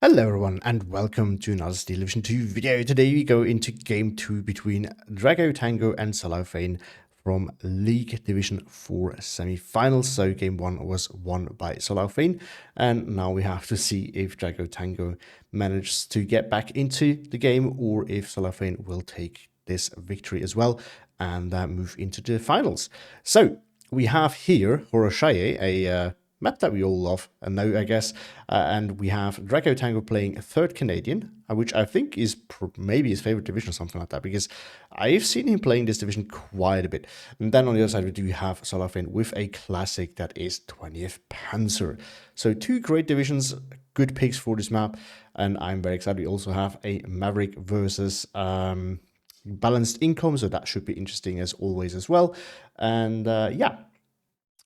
Hello everyone and welcome to another Steel Division 2 video. Today we go into game 2 between Dragotango and Solaufein from League Division 4 semi-finals. So game 1 was won by Solaufein and now we have to see if Dragotango manages to get back into the game or if Solaufein will take this victory as well and move into the finals. So we have here Haroshaje, a map that we all love and know, I guess. And we have Dragotango playing 3rd Canadian, which I think is maybe his favorite division or something like that, because I've seen him playing this division quite a bit. And then on the other side, we do have Solaufein with a classic that is 20th Panzer. So two great divisions, good picks for this map, and I'm very excited. We also have a Maverick versus balanced income, so that should be interesting as always as well. And yeah,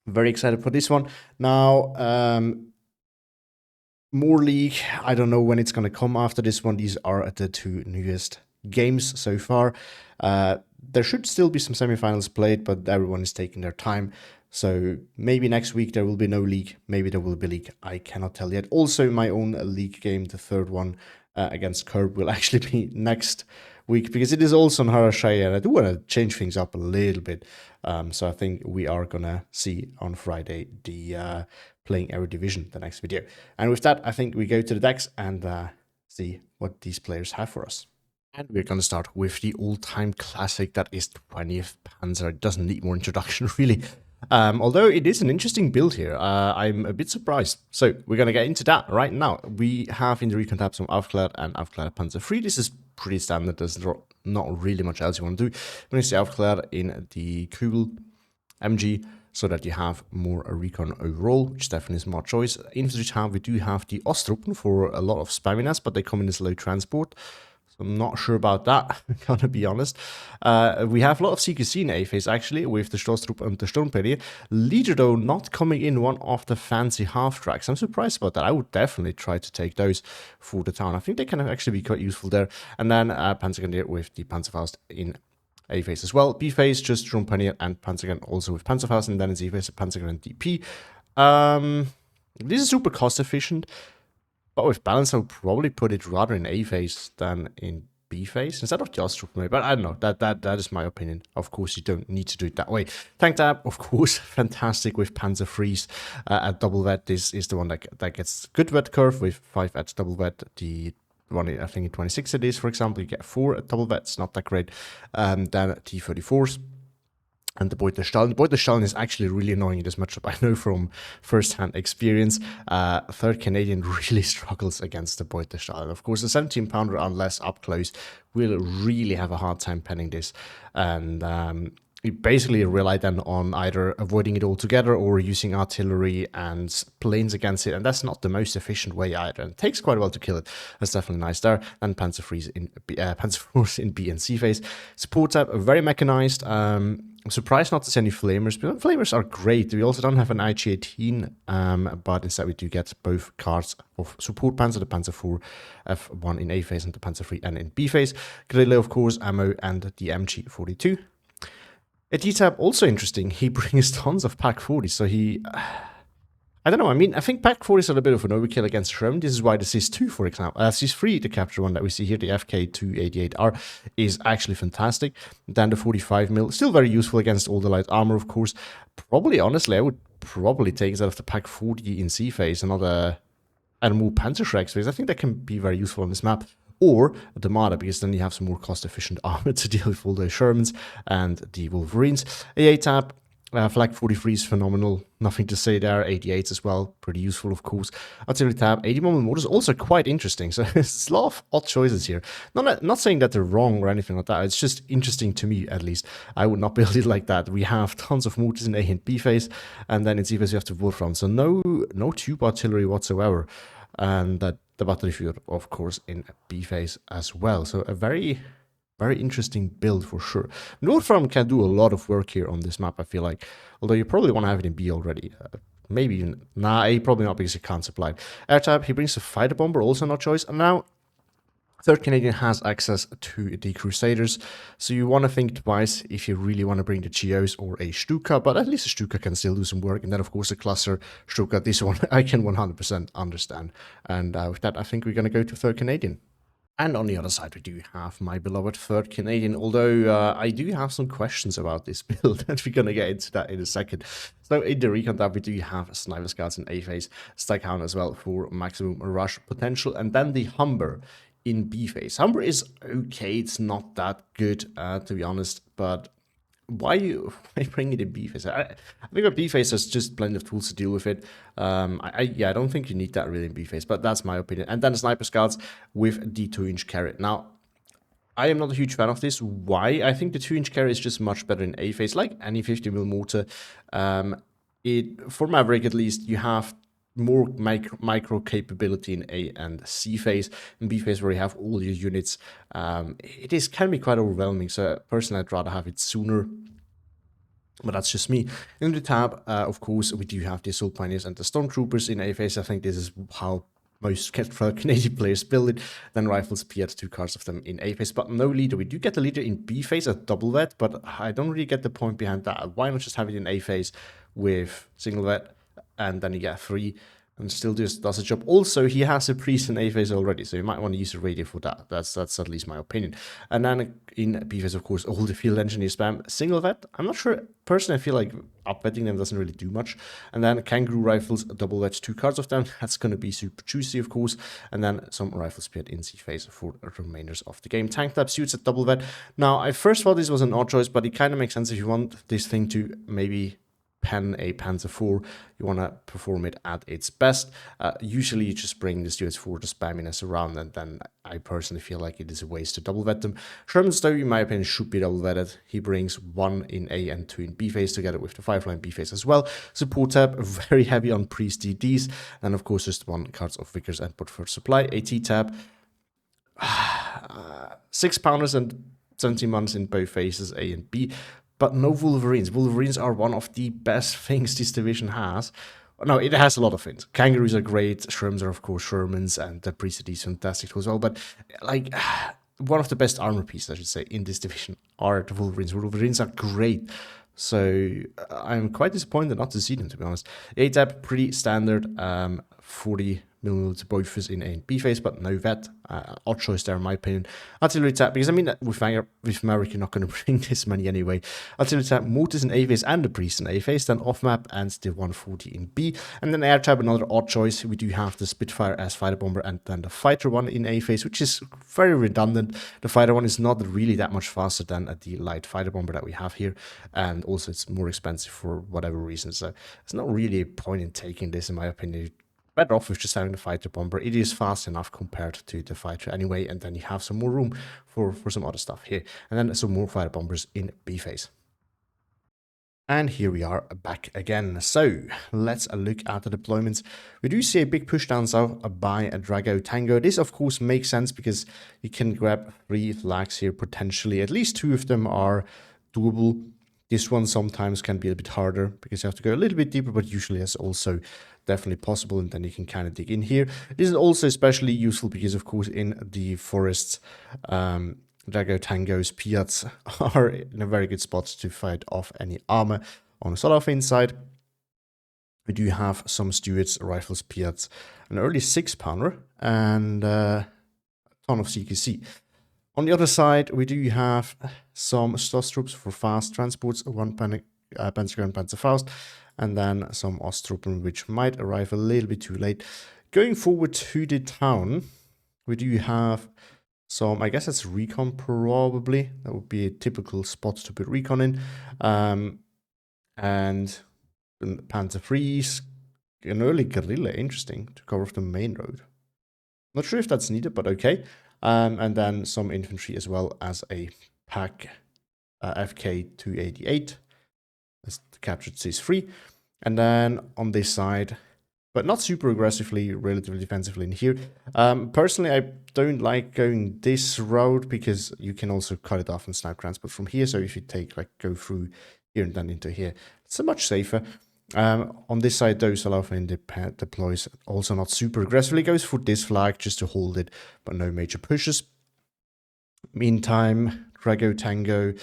very excited for this one. Now, more league, I don't know when it's going to come after this one. These are the two newest games so far. There should still be some semifinals played, but everyone is taking their time. So maybe next week there will be no league. Maybe there will be league. I cannot tell yet. Also, my own league game, the third one against Curb, will actually be next week because it is also on Haroshaje, and I do want to change things up a little bit. So I think we are gonna see on Friday the playing every division, the next video. And with that, I think we go to the decks and see what these players have for us. And we're going to start with the all-time classic that is 20th Panzer. It doesn't need more introduction, really. Although it is an interesting build here, I'm a bit surprised. So we're going to get into that right now. We have in the recon tab some Aufklärd and Aufklärd Panzer 3. This is pretty standard. There's not really much else you want to do. We're going to see Aufklärd in the Kugel MG so that you have more recon overall, which definitely is a smart choice. Infantry tab, we do have the Ostruppen for a lot of spamminess, but they come in as low transport. So I'm not sure about that, gonna be honest. We have a lot of CQC in A-phase actually, with the Stoßtrupp and the Sturmperie. Leader though not coming in one of the fancy half-tracks. I'm surprised about that. I would definitely try to take those for the town. I think they can actually be quite useful there. And then Panzergrenadier with the Panzerfaust in A-phase as well. B-phase, just Sturmperie and Panzergren also with Panzerfaust, and then in Z-phase, Panzergren DP. This is super cost efficient. But with balance, I would probably put it rather in A phase than in B phase instead of just maybe. But I don't know. That is my opinion. Of course, you don't need to do it that way. Tank tab, of course, fantastic with Panzer Freeze at double vet. This is the one that gets good vet curve with 5 at double vet. The one I think in 26 it is, for example, you get 4 at double vets. Not that great. Then T34s. And the Beuterstallen. The Beuterstallen is actually really annoying in this matchup. I know from first-hand experience. 3rd Canadian really struggles against the Beuterstallen. Of course, the 17-pounder, unless up close, will really have a hard time penning this. And you basically rely then on either avoiding it altogether or using artillery and planes against it. And that's not the most efficient way either. And it takes quite a while to kill it. That's definitely nice there. And Panzer Force in B and C phase. Support tab, very mechanized. I'm surprised not to see any flamers, but flamers are great. We also don't have an IG-18, but instead we do get both cards of support Panzer, the Panzer 4 F1 in A phase and the Panzer 3 and in B phase. Guerrilla, of course, ammo, and the MG42. A D-tab, also interesting. He brings tons of Pack 40, so he... I don't know, I mean, I think Pack 40 is a bit of an overkill against Sherman. This is why the CIS-2, for example, CIS-3, the capture one that we see here, the FK288R, is actually fantastic. Then the 45mm, still very useful against all the light armor, of course. Probably, honestly, I would probably take instead of the Pack 40 in C phase, another more Panzer Shreks phase. I think that can be very useful on this map. Or the Marder, because then you have some more cost-efficient armor to deal with all the Shermans and the Wolverines. A tab. Flag 43 is phenomenal, nothing to say there. 88s as well, pretty useful, of course. Artillery tab, 80mm mortars, also quite interesting. So there's a lot of odd choices here. Not saying that they're wrong or anything like that. It's just interesting to me, at least. I would not build it like that. We have tons of mortars in A and B phase, and then in C phase we have the Wolfram. So no tube artillery whatsoever, and the battery field, of course, in B phase as well. So a very interesting build for sure. Wolfram can do a lot of work here on this map, I feel like. Although you probably want to have it in B already. Maybe even... Nah, A probably not because you can't supply it. Air tab, he brings a fighter bomber, also no choice. And now, 3rd Canadian has access to the Crusaders, so you want to think twice if you really want to bring the Geos or a Stuka, but at least a Stuka can still do some work. And then, of course, a cluster Stuka, this one I can 100% understand. And with that, I think we're going to go to 3rd Canadian. And on the other side, we do have my beloved 3rd Canadian, although I do have some questions about this build, and we're going to get into that in a second. So in the recon tab, we do have Sniper Scouts in A phase, Staghound as well for maximum rush potential, and then the Humber in B phase. Humber is okay, it's not that good, to be honest, but why bring it in B phase? I think a B phase has just plenty of tools to deal with it. Yeah, I don't think you need that really in B phase, but that's my opinion. And then Sniper Scouts with the 2-inch carry. Now, I am not a huge fan of this. Why? I think the 2-inch carry is just much better in A phase, like any 50mm mortar. For Maverick at least, you have more micro capability in A and C phase. In B phase, where you have all your units, can be quite overwhelming. So personally, I'd rather have it sooner. But that's just me. In the tab, of course, we do have the Assault Pioneers and the Stormtroopers in A phase. I think this is how most Canadian players build it. Then Rifles Piat, 2 cards of them in A phase, but no leader. We do get the leader in B phase at double vet, but I don't really get the point behind that. Why not just have it in A phase with single vet, and then you get 3 and still just does the job. Also, he has a priest in A phase already, so you might want to use a radio for that. That's at least my opinion. And then in B phase, of course, all the field engineer spam. Single vet, I'm not sure. Personally, I feel like upvetting them doesn't really do much. And then Kangaroo Rifles, double vet, 2 cards of them. That's going to be super juicy, of course. And then some Rifles Piat in C phase for the remainders of the game. Tank tab suits at double vet. Now, I first thought this was an odd choice, but it kind of makes sense if you want this thing to maybe pen a Panzer 4, you want to perform it at its best. Usually you just bring the Stuarts for the spamminess around, and then I personally feel like it is a waste to double vet them. Sherman's, though, in my opinion, should be double vetted. He brings 1 in A and 2 in B phase, together with the Firefly in B phase as well. Support tab, very heavy on priest DDs, and of course just 1 cards of Vickers and Put Supply. AT tab, 6 pounders and 17 months in both phases, A and B. But no Wolverines. Wolverines are one of the best things this division has. No, it has a lot of things. Kangaroos are great. Sherms are, of course, Shermans, and the Priest is fantastic too as well. But, like, one of the best armor pieces, I should say, in this division are the Wolverines. Wolverines are great. So I'm quite disappointed not to see them, to be honest. A-tab, pretty standard. 40 millimeters both in A and B phase, but no vet. Odd choice there, in my opinion. Artillery tab, because I mean, with Maverick, you're not going to bring this many anyway. Artillery tab, mortars in A phase and the priest in A phase, then off map and the 140 in B. And then air tab, another odd choice. We do have the Spitfire as fighter bomber, and then the fighter one in A phase, which is very redundant. The fighter one is not really that much faster than the light fighter bomber that we have here, and also it's more expensive for whatever reason. So there's not really a point in taking this, in my opinion. Better off with just having the fighter bomber. It is fast enough compared to the fighter anyway, and then you have some more room for some other stuff here. And then some more fighter bombers in B phase. And here we are back again. So let's look at the deployments. We do see a big push down south by a Dragotango. This of course makes sense because you can grab 3 flags here potentially. At least 2 of them are doable. This one sometimes can be a bit harder because you have to go a little bit deeper, but usually it's also definitely possible, and then you can kind of dig in here. This is also especially useful because, of course, in the forests, Dragotango's Piats are in a very good spot to fight off any armor. On the Solaufein side, we do have some Stuarts, Rifles, Piats, an early 6-pounder, and a ton of CQC. On the other side, we do have some Stoss-troops for fast transports, 1 Panzer and Panzer Faust, and then some Osttruppen, which might arrive a little bit too late. Going forward to the town, we do have some, I guess that's recon probably. That would be a typical spot to put recon in. And Panzer Freeze, an early guerrilla, interesting, to cover off the main road. Not sure if that's needed, but okay. And then some infantry as well as a pack FK 288 as the captured C3. And then on this side, but not super aggressively, relatively defensively in here. Personally, I don't like going this route because you can also cut it off and snipe transport from here. So if you take, like, go through here and then into here, it's so much safer. On this side, though, Solaufein deploys also not super aggressively, goes for this flag just to hold it, but no major pushes. Meantime, Dragotango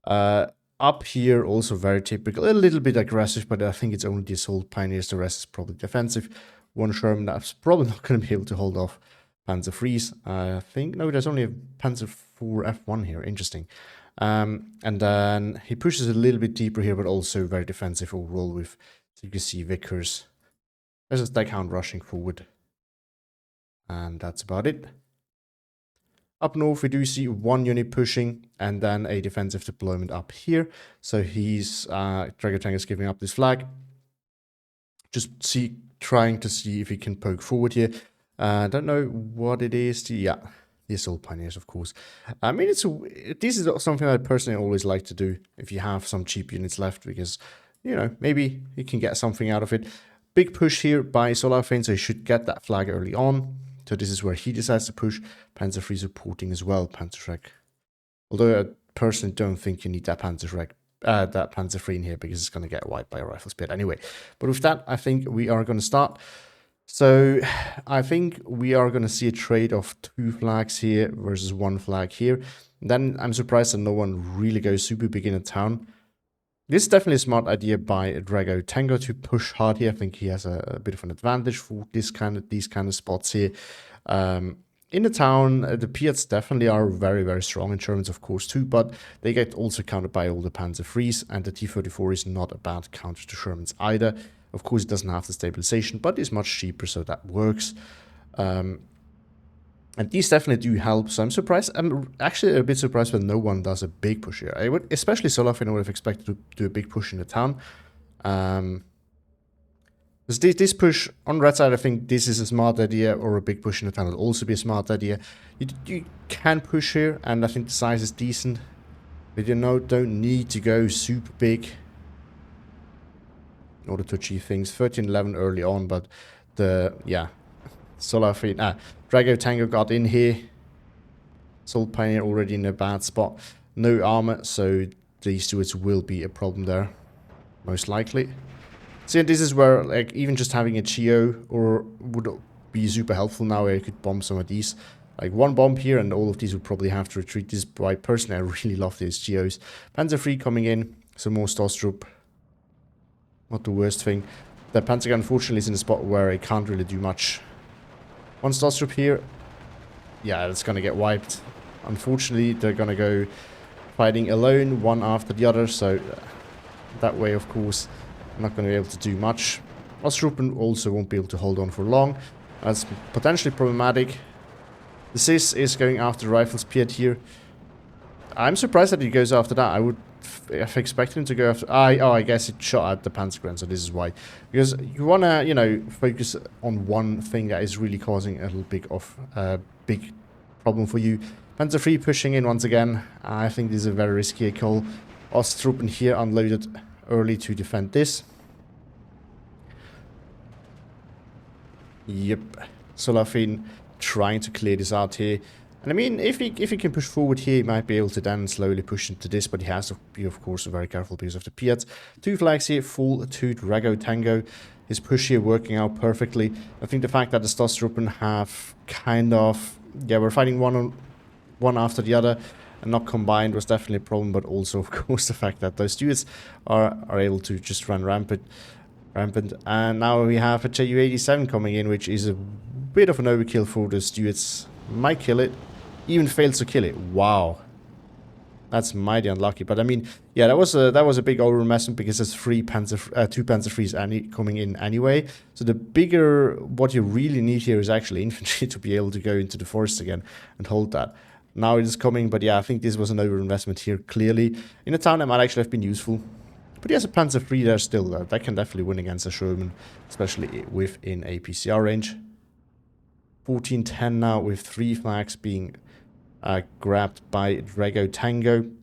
up here, also very typical. A little bit aggressive, but I think it's only the Assault Pioneers. The rest is probably defensive. One Sherman that's probably not going to be able to hold off Panzer Freeze. I think, no, there's only a Panzer 4 F1 here. Interesting. And then he pushes a little bit deeper here, but also very defensive overall with, so you can see Vickers. There's a Staghound rushing forward. And that's about it. Up north, we do see one unit pushing and then a defensive deployment up here. So he's, Dragotango is giving up this flag. Just trying to see if he can poke forward here. I don't know what it is. Yeah, the Assault Pioneers, of course. I mean, this is something I personally always like to do if you have some cheap units left, because, you know, maybe you can get something out of it. Big push here by Solaufein, so he should get that flag early on. So this is where he decides to push. Panzer III supporting as well, Panzerschreck. Although I personally don't think you need that Panzer III in here, because it's going to get wiped by a rifle spear anyway. But with that, I think we are going to start. So I think we are going to see a trade of 2 flags here versus 1 flag here. Then I'm surprised that no one really goes super big in a town. This is definitely a smart idea by Dragotango to push hard here. I think he has a bit of an advantage for these kind of spots here. In the town, the Piats definitely are very, very strong in Germans, of course, too, but they get also countered by all the Panzer IIIs, and the T-34 is not a bad counter to Germans either. Of course, it doesn't have the stabilization, but it's much cheaper, so that works. And these definitely do help, so I'm surprised. I'm actually a bit surprised that no one does a big push here. I would, especially Solaufein, I would have expected to do a big push in the town. Because this push on red side, I think this is a smart idea, or a big push in the town would also be a smart idea. You can push here, and I think the size is decent. But you know, don't need to go super big in order to achieve things. 13-11 early on, but Solaufein, Dragotango got in here. Assault Pioneer already in a bad spot. No armor, so these dudes will be a problem there, most likely. So this is where, like, even just having a Geo would be super helpful now, where you could bomb some of these. Like, one bomb here and all of these would probably have to retreat. This is why personally I really love these Geos. Panzer III coming in, some more Stostrup. Not the worst thing. The Panzer unfortunately is in a spot where it can't really do much. One Stostrup here. Yeah, it's gonna get wiped. Unfortunately, they're gonna go fighting alone, one after the other, so that way, of course, I'm not gonna be able to do much. Ostrupen also won't be able to hold on for long. That's potentially problematic. The Sis is going after the Rifles Piat here. I'm surprised that he goes after that. I would have expected him to go after... I guess it shot at the Panzergren, so this is why. Because you want to, you know, focus on one thing that is really causing a little bit of big problem for you. Panzer III pushing in once again. I think this is a very risky call. Ostrupen here unloaded early to defend this. Yep. Solaufein trying to clear this out here. And I mean, if he can push forward here, he might be able to then slowly push into this, but he has to be, of course, very careful because of the Piats. 2 flags here, full to Dragotango. His push here working out perfectly. I think the fact that the Stostruppen have kind of... Yeah, we're fighting one after the other and not combined was definitely a problem, but also, of course, the fact that those dudes are able to just run rampant. And now we have a Ju-87 coming in, which is a bit of an overkill for those dudes. Might kill it. Even fails to kill it. Wow. That's mighty unlucky. But I mean, yeah, that was a big overinvestment because there's 2 Panzer IIIs coming in anyway. So the bigger, what you really need here is actually infantry to be able to go into the forest again and hold that. Now it is coming, but yeah, I think this was an overinvestment here, clearly. In a town that might actually have been useful. But he has a Panzer III there still. That can definitely win against a Sherman, especially within a PCR range. 14-10 now with 3 flags being grabbed by Dragotango.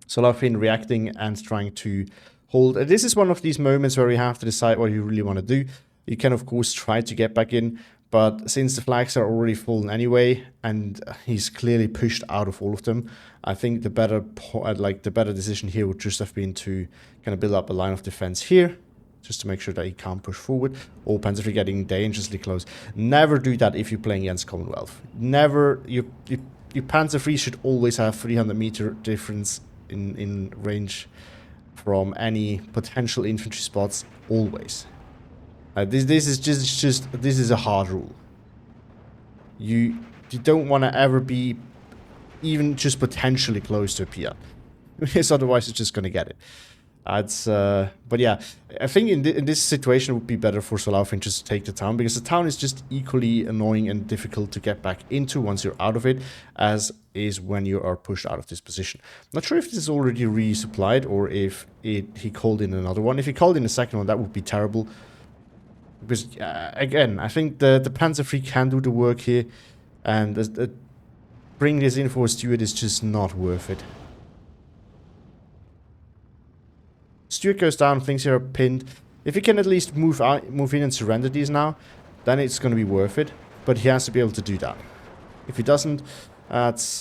Solaufein reacting and trying to hold. This is one of these moments where you have to decide what you really want to do. You can, of course, try to get back in, but since the flags are already fallen anyway, and he's clearly pushed out of all of them, I think the better decision here would just have been to kind of build up a line of defense here, just to make sure that he can't push forward. Or Panzer III getting dangerously close. Never do that if you're playing against Commonwealth. Never. You your Panzer III should always have 300-meter difference in range from any potential infantry spots, always. This is a hard rule. You don't want to ever be even just potentially close to a Piat, because otherwise it's just gonna get it. But yeah, I think in this situation it would be better for Solaufein just to take the town, because the town is just equally annoying and difficult to get back into once you're out of it, as is when you are pushed out of this position. Not sure if this is already resupplied or if he called in another one. If he called in a second one, that would be terrible. Because, again, I think the Panzer III can do the work here, and bringing this in for a Stuart is just not worth it. Stuart goes down, things here are pinned. If he can at least move in and surrender these now, then it's going to be worth it. But he has to be able to do that. If he doesn't, that's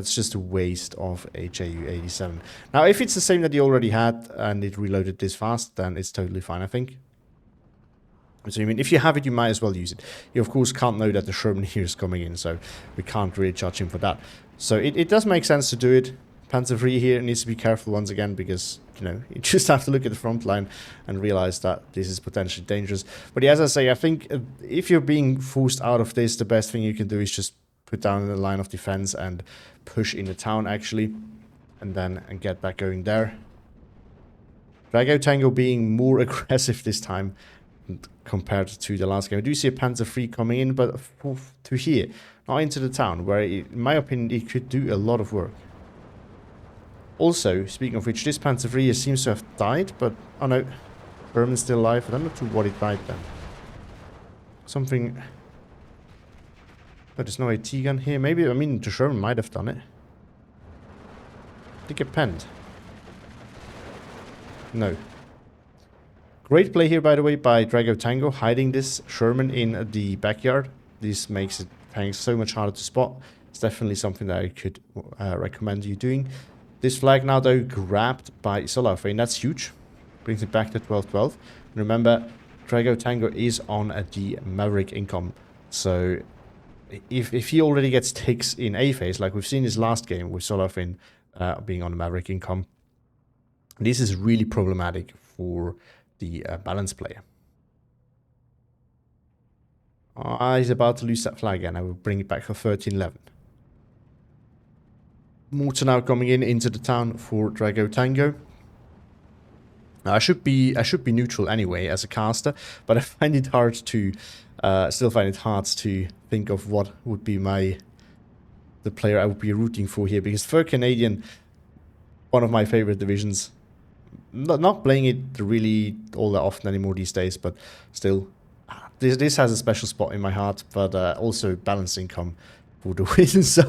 just a waste of a Ju-87. Now, if it's the same that he already had and it reloaded this fast, then it's totally fine, I think. So, I mean, if you have it, you might as well use it. You, of course, can't know that the Sherman here is coming in, so we can't really judge him for that. So, it does make sense to do it. Panzer III here needs to be careful once again, because, you know, you just have to look at the front line and realize that this is potentially dangerous. But yeah, as I say, I think if you're being forced out of this, the best thing you can do is just put down the line of defense and push in the town, actually, and get back going there. Dragotango being more aggressive this time compared to the last game. I do see a Panzer III coming in, but to here, not into the town, where, in my opinion, it could do a lot of work. Also, speaking of which, this Panzer III seems to have died, but... Oh no, Sherman's still alive. I don't know to what it died then. Something... But there's no AT gun here. Maybe, I mean, the Sherman might have done it. Did it get penned? No. Great play here, by the way, by Dragotango, hiding this Sherman in the backyard. This makes it so much harder to spot. It's definitely something that I could recommend you doing. This flag now, though, grabbed by Solaufein. That's huge. Brings it back to 12-12. Remember, Dragotango is on the Maverick income. So, if he already gets ticks in A phase, like we've seen his last game with Solaufein being on the Maverick income, this is really problematic for the balance player. He's about to lose that flag again. I will bring it back for 13-11. Mortar now coming into the town for Dragotango. I should be neutral anyway as a caster, but I find it hard to still find it hard to think of what would be the player I would be rooting for here, because 3rd Canadian, one of my favorite divisions, not playing it really all that often anymore these days, but still, this has a special spot in my heart. But also balanced income for the win, so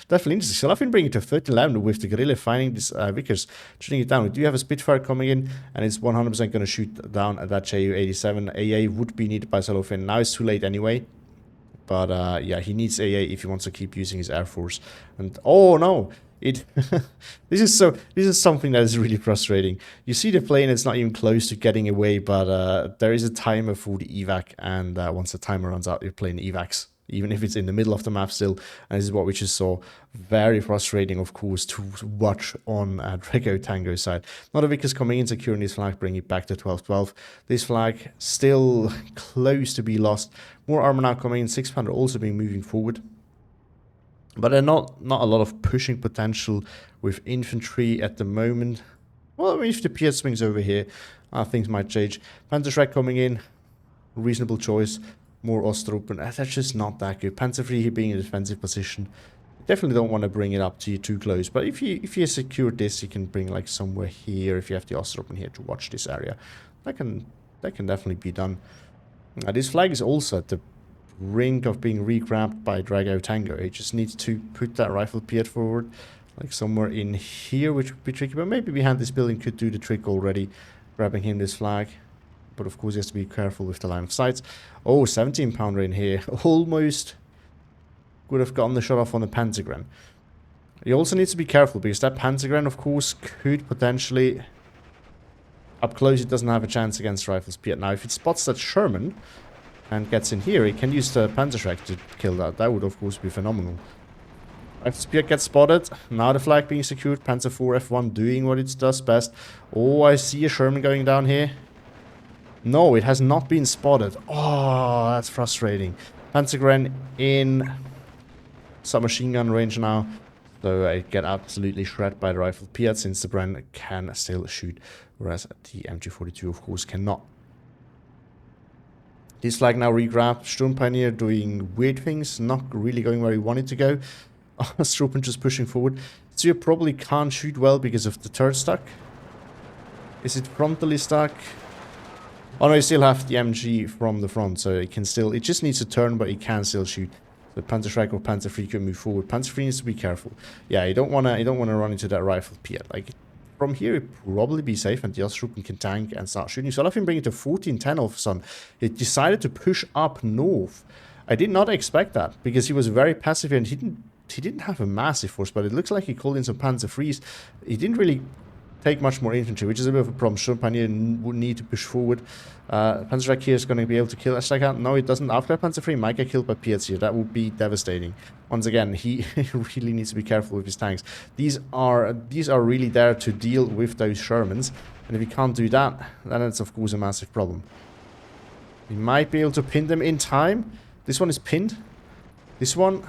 definitely interesting. Solaufein bringing it to 13-11 with the guerrilla finding this Vickers, shooting it down. We do have a Spitfire coming in, and it's 100% going to shoot down at that Ju-87. AA would be needed by Solaufein. Now it's too late anyway, but yeah, he needs AA if he wants to keep using his Air Force. And oh no, this is something that is really frustrating. You see the plane, it's not even close to getting away, but there is a timer for the evac, and once the timer runs out, you're playing evacs, even if it's in the middle of the map still. And this is what we just saw. Very frustrating, of course, to watch on Dragotango's side. Not a Vickers coming in, securing this flag, bringing it back to 12-12. This flag still close to be lost. More armor now coming in, 600 also being moving forward. But not a lot of pushing potential with infantry at the moment. Well, I mean, if the Piat swings over here, things might change. Panzer Shrek coming in, reasonable choice. More Ostropen, that's just not that good. Panzer III here being in a defensive position. Definitely don't want to bring it up to you too close. But if you secure this, you can bring like somewhere here. If you have the Ostropen here to watch this area, that can definitely be done. This flag is also at the brink of being re-grabbed by Dragotango. He just needs to put that rifle Piat forward, like somewhere in here, which would be tricky. But maybe behind this building could do the trick already, grabbing him this flag. But of course he has to be careful with the line of sights. Oh, 17-pounder in here. Almost would have gotten the shot off on the Panzergren. He also needs to be careful, because that Panzergren, of course, could potentially... Up close, it doesn't have a chance against rifles Piat. Now, if it spots that Sherman, and gets in here, he can use the Panzer to kill that. That would, of course, be phenomenal. Spear gets spotted. Now the flag being secured. Panzer 4 F1 doing what it does best. Oh, I see a Sherman going down here. No, it has not been spotted. Oh, that's frustrating. Panzergren in submachine gun range now. So I get absolutely shredded by the rifle Piat since the Bren can still shoot. Whereas the MG42, of course, cannot. This flag now regrabbed. Sturm Pioneer doing weird things. Not really going where he wanted to go. Struppen just pushing forward. So you probably can't shoot well because of the turret stuck. Is it frontally stuck? Oh no, you still have the MG from the front, so it can still... It just needs to turn, but it can still shoot. So Panzer Strike or Panzer 3 can move forward. Panzer 3 needs to be careful. Yeah, you don't wanna run into that rifle Piat. Like from here, it'd probably be safe, and the Ostruppen can tank and start shooting. So Solaufein bring it to 14-10 all of a sudden. He decided to push up north. I did not expect that because he was very passive and he didn't have a massive force, but it looks like he called in some Panzer Freeze. He didn't really take much more infantry, which is a bit of a problem. Sturm Pioneer would need to push forward. Panzer here is going to be able to kill Ashtakan. No, it doesn't. After Panzer 3 might get killed by Piaz here. That would be devastating. Once again, he really needs to be careful with his tanks. These are really there to deal with those Shermans, and if he can't do that, then it's of course a massive problem. We might be able to pin them in time. This one is pinned. This one...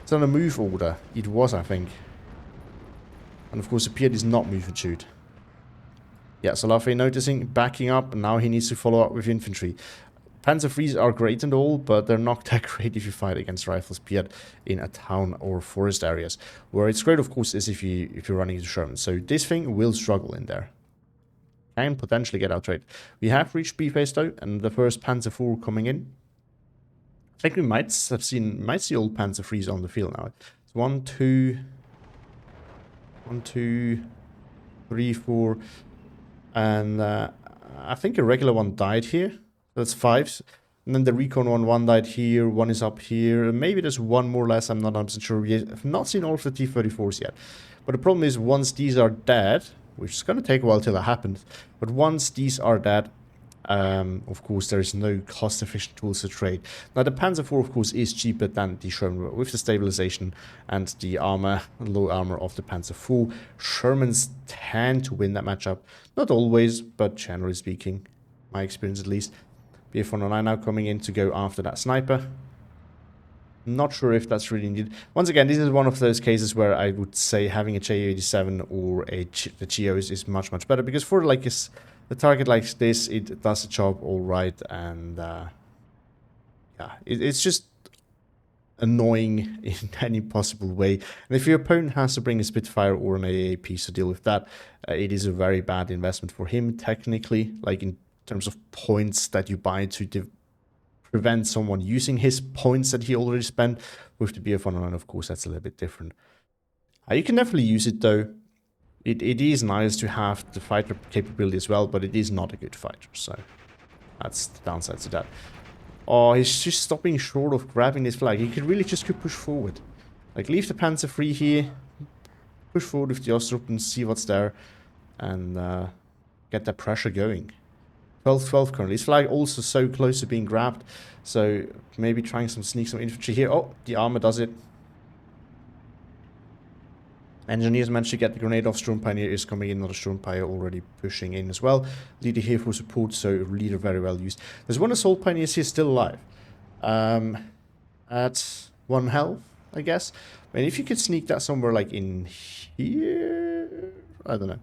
It's on a move order. It was, I think. And of course, the Piat is not move and shoot. Yeah, Solaufein noticing, backing up, and now he needs to follow up with infantry. Panzer Freeze are great and all, but they're not that great if you fight against rifles Piat in a town or forest areas. Where it's great, of course, is if you're running into Sherman. So this thing will struggle in there. Can potentially get outright. We have reached B phase though, and the first Panzer 4 coming in. I think we might see old Panzer Freeze on the field now. It's 1, 2, 3, 4, and I think a regular one died here. That's 5. And then the recon one died here, one is up here. Maybe there's one more less, I'm not 100% sure. We have not seen all of the T-34s yet. But the problem is once these are dead, which is going to take a while till that happens, but once these are dead, of course, there is no cost-efficient tools to trade. Now, the Panzer IV, of course, is cheaper than the Sherman. With the stabilization and the armor, low armor of the Panzer IV, Shermans tend to win that matchup. Not always, but generally speaking, my experience at least. BF-109 now coming in to go after that sniper. Not sure if that's really needed. Once again, this is one of those cases where I would say having a Ju-87 or the Geos is much, much better. Because for like a target like this, it does the job all right. And yeah, it's just annoying in any possible way. And if your opponent has to bring a Spitfire or an AAP to deal with that, it is a very bad investment for him technically. Like in terms of points that you buy to prevent someone using his points that he already spent. With the BF-109, of course, that's a little bit different. You can definitely use it though. It is nice to have the fighter capability as well, but it is not a good fighter, so that's the downside to that. Oh, he's just stopping short of grabbing this flag. He could really just push forward. Like, leave the Panzer free here, push forward with the Ostrup and see what's there, and get that pressure going. 12-12 currently. This flag also so close to being grabbed, so maybe trying sneak some infantry here. Oh, the armor does it. Engineers managed to get the grenade off. Sturm Pioneer is coming in. Another Sturm Pioneer already pushing in as well. Leader here for support, so leader very well used. There's one Assault Pioneer here still alive. At 1 health, I guess. I mean, if you could sneak that somewhere like in here, I don't know.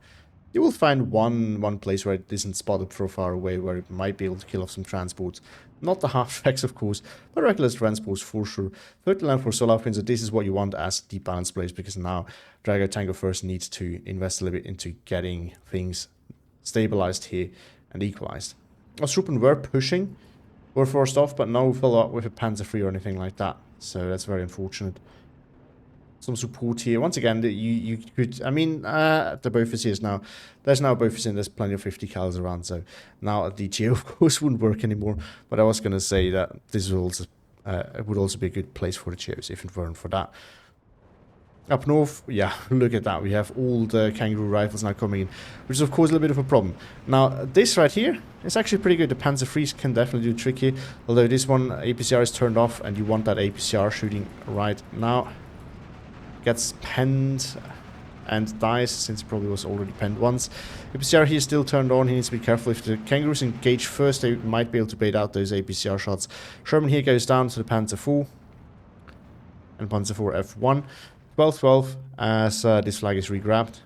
You will find one place where it isn't spotted from far away, where it might be able to kill off some transports. Not the half-tracks, of course, but regular transports for sure. 30 land for Solaufein, so this is what you want as deep balance plays, because now Dragotango first needs to invest a little bit into getting things stabilized here and equalized. Ostruppen were pushing, were forced off, but no follow up with a Panzer III or anything like that, so that's very unfortunate. Some support here. Once again, you could, I mean, the Bofors here now. There's now Bofors in, there's plenty of 50 cals around, so now the Geo, of course, wouldn't work anymore. But I was going to say that this would also be a good place for the Geos if it weren't for that. Up north, yeah, look at that. We have all the kangaroo rifles now coming in, which is of course a little bit of a problem. Now, this right here is actually pretty good. The Panzer IIIs can definitely do tricky, although this one APCR is turned off, and you want that APCR shooting right now. Gets penned and dies, since it probably was already penned once. APCR here is still turned on. He needs to be careful. If the kangaroos engage first, they might be able to bait out those APCR shots. Sherman here goes down to the Panzer IV and Panzer IV F1. 12-12 as this flag is regrabbed.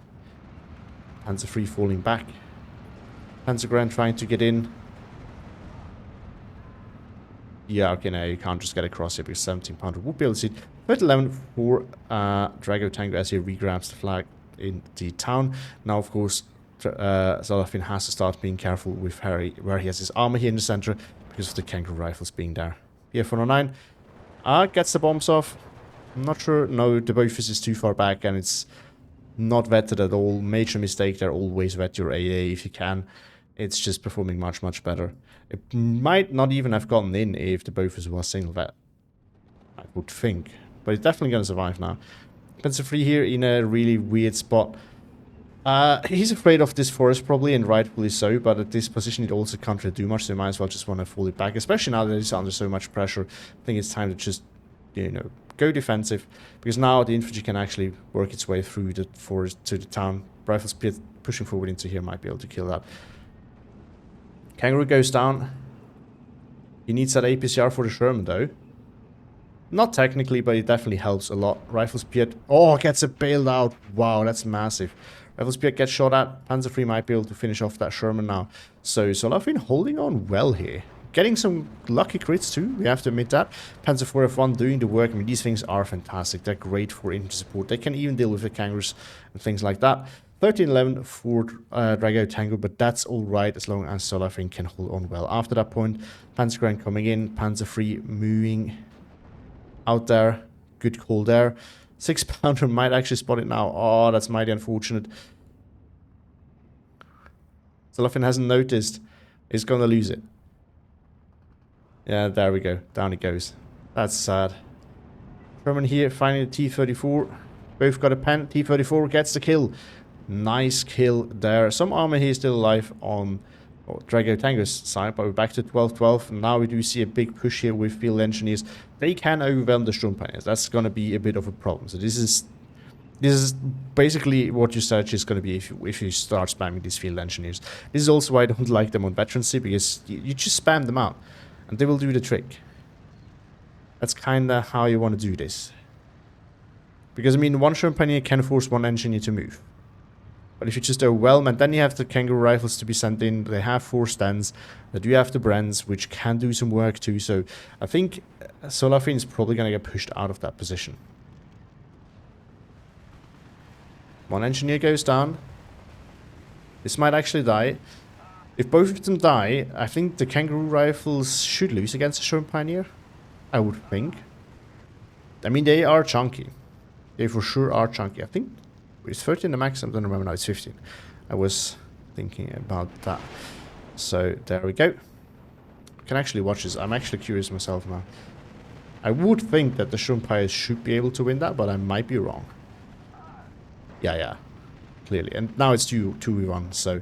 Panzer III falling back. Panzer Grand trying to get in. Yeah, okay, now you can't just get across here because 17-pounder would be able to see it. 11 for Dragotango as he regrabs the flag in the town. Now, of course, Solaufein has to start being careful with Harry, where he has his armor here in the center because of the kangaroo rifles being there. PF-109 gets the bombs off. I'm not sure. No, the Bofus is too far back and it's not vetted at all. Major mistake there. Always vet your AA if you can. It's just performing much, much better. It might not even have gotten in if the Bofus was single vet, I would think. But it's definitely going to survive now. Panzer III here in a really weird spot. He's afraid of this forest probably, and rightfully so, but at this position it also can't really do much, so you might as well just want to fall it back, especially now that he's under so much pressure. I think it's time to just, you know, go defensive, because now the infantry can actually work its way through the forest to the town. Rifles pushing forward into here might be able to kill that. Kangaroo goes down. He needs that APCR for the Sherman though. Not technically, but it definitely helps a lot. Rifles Piet. Oh, gets it bailed out. Wow, that's massive. Rifles Piet gets shot at. Panzer III might be able to finish off that Sherman now. So Solaufein holding on well here. Getting some lucky crits too, we have to admit that. Panzer IV F1 doing the work. I mean, these things are fantastic. They're great for infantry support. They can even deal with the kangaroos and things like that. 13-11 for Dragotango, but that's alright as long as Solaufein can hold on well. After that point, Panzer Grand coming in. Panzer III moving out there. Good call there. 6-pounder might actually spot it now. Oh, that's mighty unfortunate. Solaufein hasn't noticed. He's going to lose it. Yeah, there we go. Down it goes. That's sad. Sherman here, finding the T-34. Both got a pen. T-34 gets the kill. Nice kill there. Some armor here still alive on Dragotango's side, but we're back to 12-12. Now we do see a big push here with field engineers. They can overwhelm the Sturmpioneers. That's going to be a bit of a problem. So this is basically what your strategy is going to be if you start spamming these field engineers. This is also why I don't like them on veterancy, because you just spam them out and they will do the trick. That's kind of how you want to do this. Because, I mean, one Sturmpioneer can force one engineer to move. But if you just overwhelm, and then you have the kangaroo rifles to be sent in, they have 4 stands, they do have the Brens, which can do some work too, so I think Solaufein is probably going to get pushed out of that position. One engineer goes down. This might actually die. If both of them die, I think the kangaroo rifles should lose against the Sturmpioneer. I would think. I mean, they are chunky. They for sure are chunky. I think it's 13 the max. I don't remember now. It's 15. I was thinking about that. So there we go. I can actually watch this. I'm actually curious myself now. I would think that the Sturmpioneers should be able to win that, but I might be wrong. Yeah, clearly. And now it's 2v1, so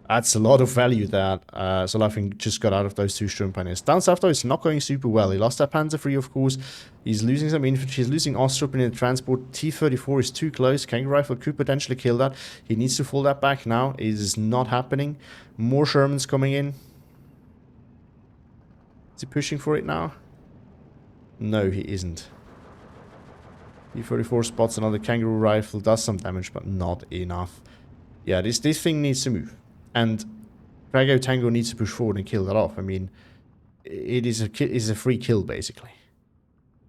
that's a lot of value that Solaufein just got out of those 2 Sturmpioneers. Down south, though, it's not going super well. He lost that Panzer III, of course. He's losing some infantry. He's losing Ostrup in the transport. T-34 is too close. Kangaroo rifle could potentially kill that. He needs to fall that back now. It is not happening. More Shermans coming in. Is he pushing for it now? No, he isn't. T-34 spots another kangaroo rifle. Does some damage, but not enough. Yeah, this thing needs to move. And Dragotango needs to push forward and kill that off. I mean, it is a free kill, basically.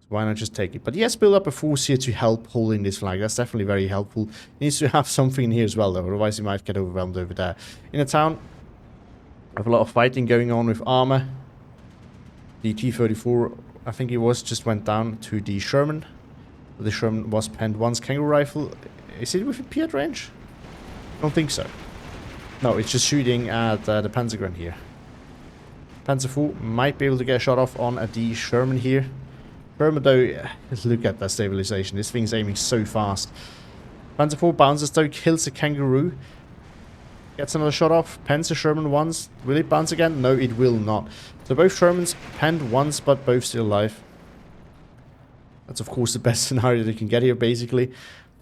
So why not just take it? But he has built up a force here to help holding this flag. That's definitely very helpful. He needs to have something in here as well, though. Otherwise, he might get overwhelmed over there. In the town, we have a lot of fighting going on with armor. The T-34, I think it was, just went down to the Sherman. The Sherman was penned once. Kangaroo rifle, is it within Piet range? I don't think so. No, it's just shooting at the Panzer Grand here. Panzer IV might be able to get a shot off on the Sherman here. Sherman, though, look at that stabilization. This thing's aiming so fast. Panzer IV bounces, though, kills the kangaroo. Gets another shot off. Pens the Sherman once. Will it bounce again? No, it will not. So both Shermans penned once, but both still alive. That's, of course, the best scenario they can get here, basically.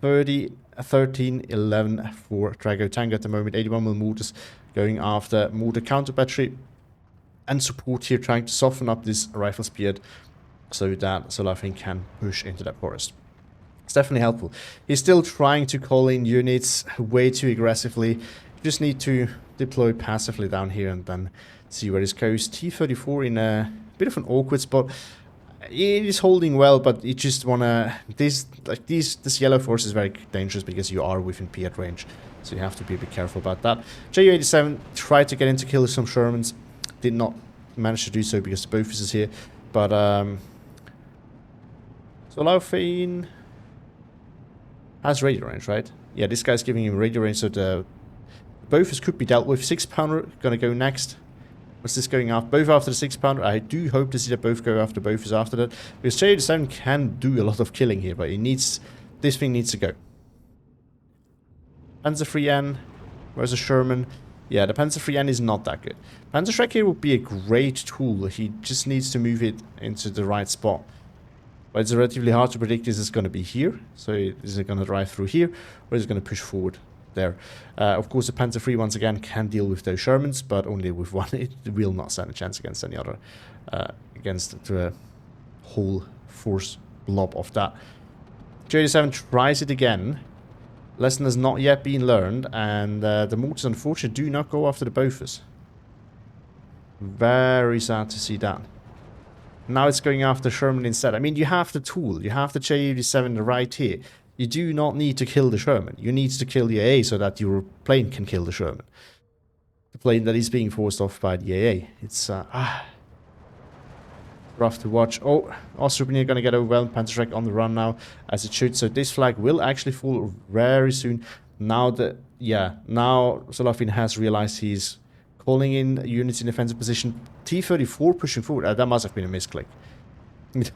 30, 13, 11 for Dragotango at the moment. 81mm mortars going after mortar counter battery. And support here, trying to soften up this rifle spear so that Solaufein can push into that forest. It's definitely helpful. He's still trying to call in units way too aggressively. You just need to deploy passively down here and then see where this goes. T-34 in a bit of an awkward spot. It is holding well, but you just wanna... This yellow force is very dangerous because you are within Piat range. So you have to be a bit careful about that. Ju-87 tried to get in to kill some Shermans. Did not manage to do so because the Bofus is here. But, Solaufein has radio range, right? Yeah, this guy's giving him radio range, so the Bofus could be dealt with. 6-pounder gonna go next. What's this going after? Both after the 6-pounder. I do hope to see that both go after Bofus after that. Because Ju-87 can do a lot of killing here, but it needs... This thing needs to go. Panzer 3N. Where's the Sherman? Yeah, the Panzer 3N is not that good. Panzer Shrek here would be a great tool. He just needs to move it into the right spot. But it's relatively hard to predict this is going to be here. So is it going to drive through here? Or is it going to push forward there? Of course, the Panzer 3 once again can deal with those Shermans, but only with one. It will not stand a chance against any other. Against the whole force blob of that. Ju-87 tries it again. Lesson has not yet been learned, and the mortars unfortunately do not go after the Bofus. Very sad to see that. Now it's going after Sherman instead. I mean, you have the tool. You have the Ju-87 right here. You do not need to kill the Sherman. You need to kill the AA so that your plane can kill the Sherman. The plane that is being forced off by the AA. It's rough to watch. Oh, Austrian are going to get overwhelmed. Panzer on the run now, as it should. So this flag will actually fall very soon. Now that, yeah, now Solaufein has realized he's calling in units in defensive position. T-34 pushing forward. That must have been a misclick.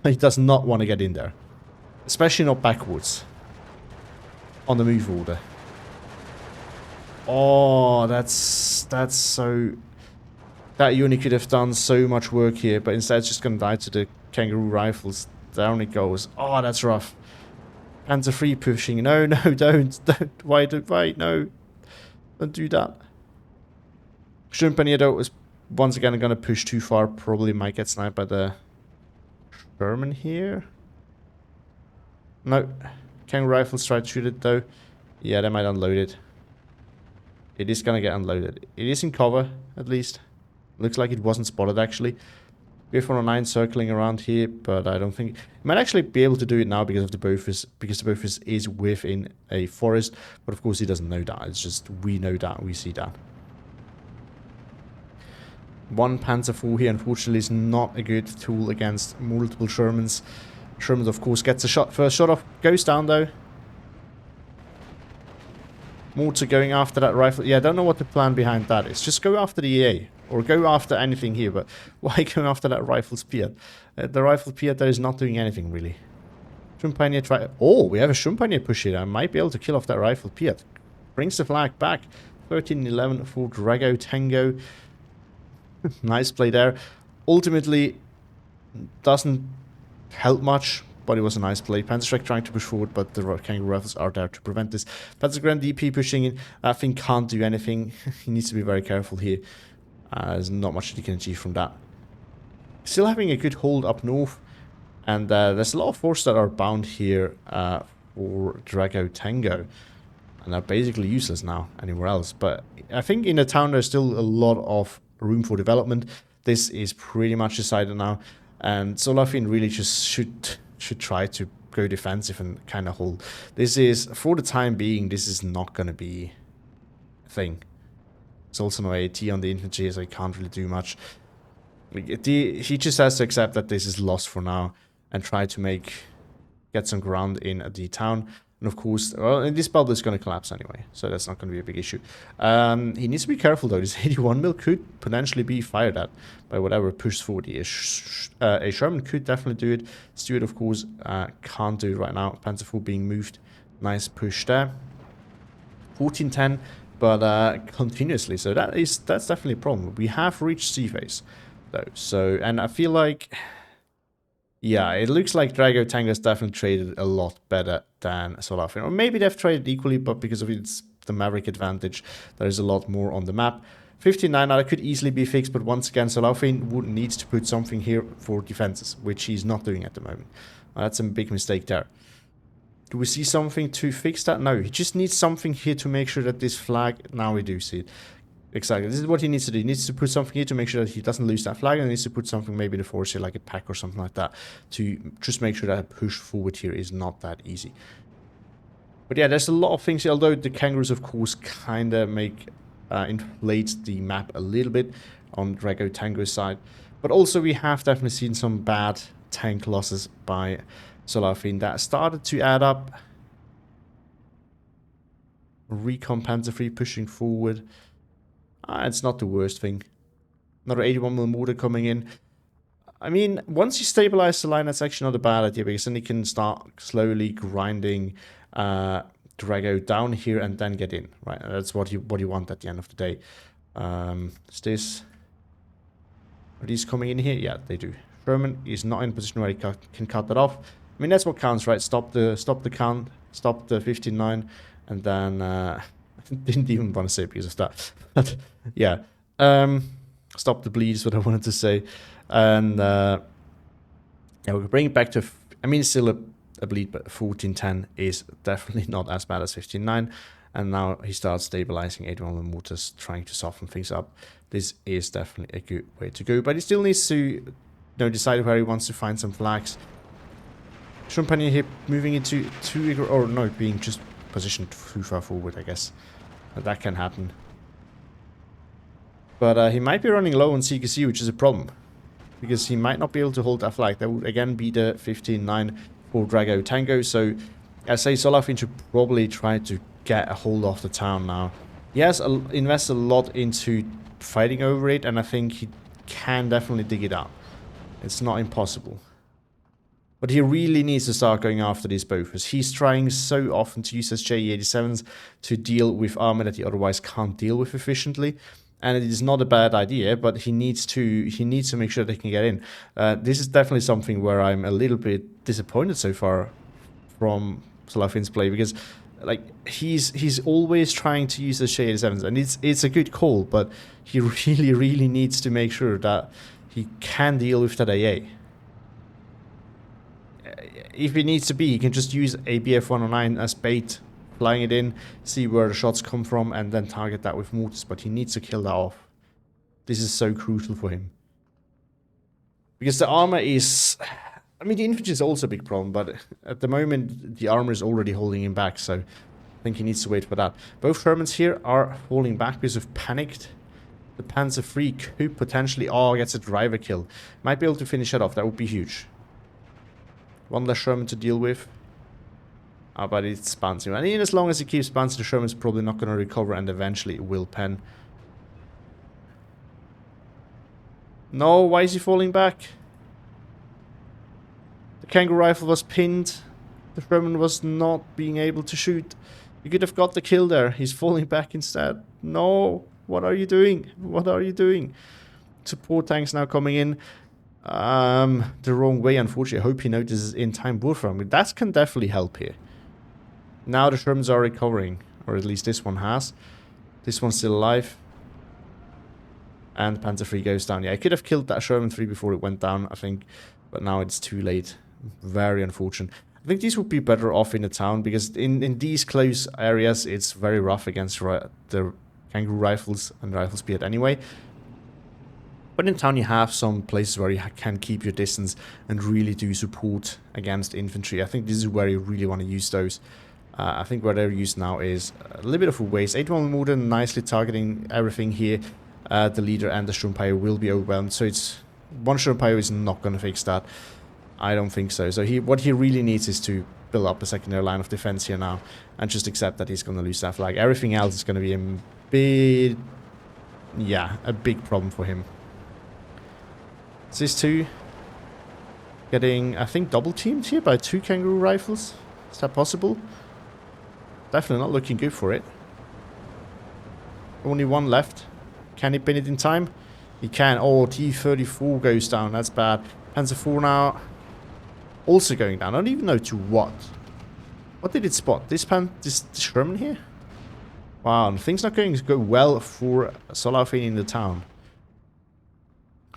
He does not want to get in there. Especially not backwards. On the move order. Oh, that's so... That unit could have done so much work here, but instead it's just going to die to the kangaroo rifles. Down it goes. Oh, that's rough. Panzer 3 pushing. No, no, don't. Why, no. Don't do that. Schumpanier is once again going to push too far. Probably might get sniped by the Sherman here. No. Kangaroo rifles try to shoot it though. Yeah, they might unload it. It is going to get unloaded. It is in cover, at least. Looks like it wasn't spotted, actually. BF-109 circling around here, but I don't think... It might actually be able to do it now because of the Bofus, because the Bofus is within a forest. But of course he doesn't know that. It's just we know that, we see that. One Panzer IV here, unfortunately, is not a good tool against multiple Shermans. Sherman, of course, gets a shot. First shot off. Goes down, though. Mortar going after that rifle. Yeah, I don't know what the plan behind that is. Just go after the EA. Or go after anything here, but why go after that rifle spear? The rifle spear there is not doing anything, really. Schumpanier try... Oh, we have a Schumpanier push here. I might be able to kill off that rifle spear. Brings the flag back. 13-11 for Dragotango. Nice play there. Ultimately, doesn't help much, but it was a nice play. Panzer trying to push forward, but the kangaroo rifles are there to prevent this. Panzer DP pushing in. That thing can't do anything. He needs to be very careful here. There's not much you can achieve from that. Still having a good hold up north. And there's a lot of forces that are bound here for Dragotango. And are basically useless now anywhere else. But I think in the town there's still a lot of room for development. This is pretty much decided now. And Solaufein really just should try to go defensive and kind of hold. This is, for the time being, this is not going to be a thing. There's also no AT on the infantry, so he can't really do much. He just has to accept that this is lost for now and try to get some ground in the town. And of course, well, this bubble is going to collapse anyway, so that's not going to be a big issue. He needs to be careful though. This 81 mil could potentially be fired at by whatever pushes forward here. A Sherman could definitely do it. Stuart, of course, can't do it right now. Panzer IV being moved. Nice push there. 1410, but continuously. So that's definitely a problem. We have reached C phase though. So, and I feel like, yeah, it looks like Dragotango has definitely traded a lot better than Solaufein. Or maybe they've traded equally, but because of its the Maverick advantage, there is a lot more on the map. 59 now, that could easily be fixed, but once again, Solaufein would need to put something here for defenses, which he's not doing at the moment. That's a big mistake there. Do we see something to fix that? No, he just needs something here to make sure that this flag... Now we do see it. Exactly, this is what he needs to do. He needs to put something here to make sure that he doesn't lose that flag, and he needs to put something maybe in the force here, like a pack or something like that, to just make sure that a push forward here is not that easy. But yeah, there's a lot of things here, although the kangaroos, of course, kind of inflate the map a little bit on Dragotango's side. But also we have definitely seen some bad tank losses by Solaufein that started to add up. Recon Panzer III pushing forward. It's not the worst thing. Another 81mm mortar coming in. I mean, once you stabilize the line, that's actually not a bad idea, because then you can start slowly grinding Drago down here and then get in, right? That's what you want at the end of the day. Is this... Are these coming in here? Yeah, they do. Sherman is not in a position where he can cut that off. I mean, that's what counts, right? Stop the count, stop the 59, and then... I didn't even want to say it because of that. But yeah. Stop the bleed is what I wanted to say. And yeah, we'll bring it back to... I mean, it's still a bleed, but 1410 is definitely not as bad as 15.9. And now he starts stabilizing 81 mortars, trying to soften things up. This is definitely a good way to go. But he still needs to decide where he wants to find some flags. Champagne here moving into being just positioned too far forward, I guess. That can happen. But he might be running low on CQC, which is a problem. Because he might not be able to hold that flag. That would again be the 15.9 for Dragotango. So I say Solaufein should probably try to get a hold of the town now. He has invested a lot into fighting over it, and I think he can definitely dig it out. It's not impossible. But he really needs to start going after these bofers. He's trying so often to use his JE87s to deal with armor that he otherwise can't deal with efficiently. And it is not a bad idea, but he needs to make sure they can get in. This is definitely something where I'm a little bit disappointed so far from Solaufein's play, because like he's always trying to use the JE87s, and it's a good call, but he really needs to make sure that he can deal with that AA. If it needs to be, he can just use a BF-109 as bait, flying it in, see where the shots come from, and then target that with mortars. But he needs to kill that off. This is so crucial for him. Because the armor is... I mean, the infantry is also a big problem, but at the moment, the armor is already holding him back, so I think he needs to wait for that. Both Shermans here are falling back because of panicked. The Panzer III could potentially... Oh, gets a driver kill. Might be able to finish it off. That would be huge. One less Sherman to deal with. But it's bouncing. And even as long as he keeps bouncing, the Sherman's probably not going to recover, and eventually it will pen. No, why is he falling back? The Kangaroo rifle was pinned. The Sherman was not being able to shoot. You could have got the kill there. He's falling back instead. No, what are you doing? What are you doing? Support tanks now coming in. The wrong way, unfortunately. I hope he notices in-time warfare. I mean, that can definitely help here. Now the Shermans are recovering, or at least this one has. This one's still alive. And Panzer III goes down. Yeah, I could have killed that Sherman 3 before it went down, I think. But now it's too late. Very unfortunate. I think these would be better off in the town, because in these close areas, it's very rough against the Kangaroo rifles and rifle speed anyway. But in town you have some places where you can keep your distance and really do support against infantry. I think this is where you really want to use those. I think where they're used now is a little bit of a waste. 81 mortar nicely targeting everything here. The leader and the Sturmpire will be overwhelmed. So it's... One Sturmpire is not going to fix that. I don't think so. So what he really needs is to build up a secondary line of defense here now and just accept that he's going to lose that flag. Everything else is going to be a big, yeah, a big problem for him. These two getting, I think, double teamed here by 2 kangaroo rifles. Is that possible? Definitely not looking good for it. Only one left. Can he pin it in time? He can. Oh, T-34 goes down. That's bad. Panzer 4 now also going down. I don't even know to what. What did it spot? This Sherman here? Wow, things not going to go well for Solaufein in the town.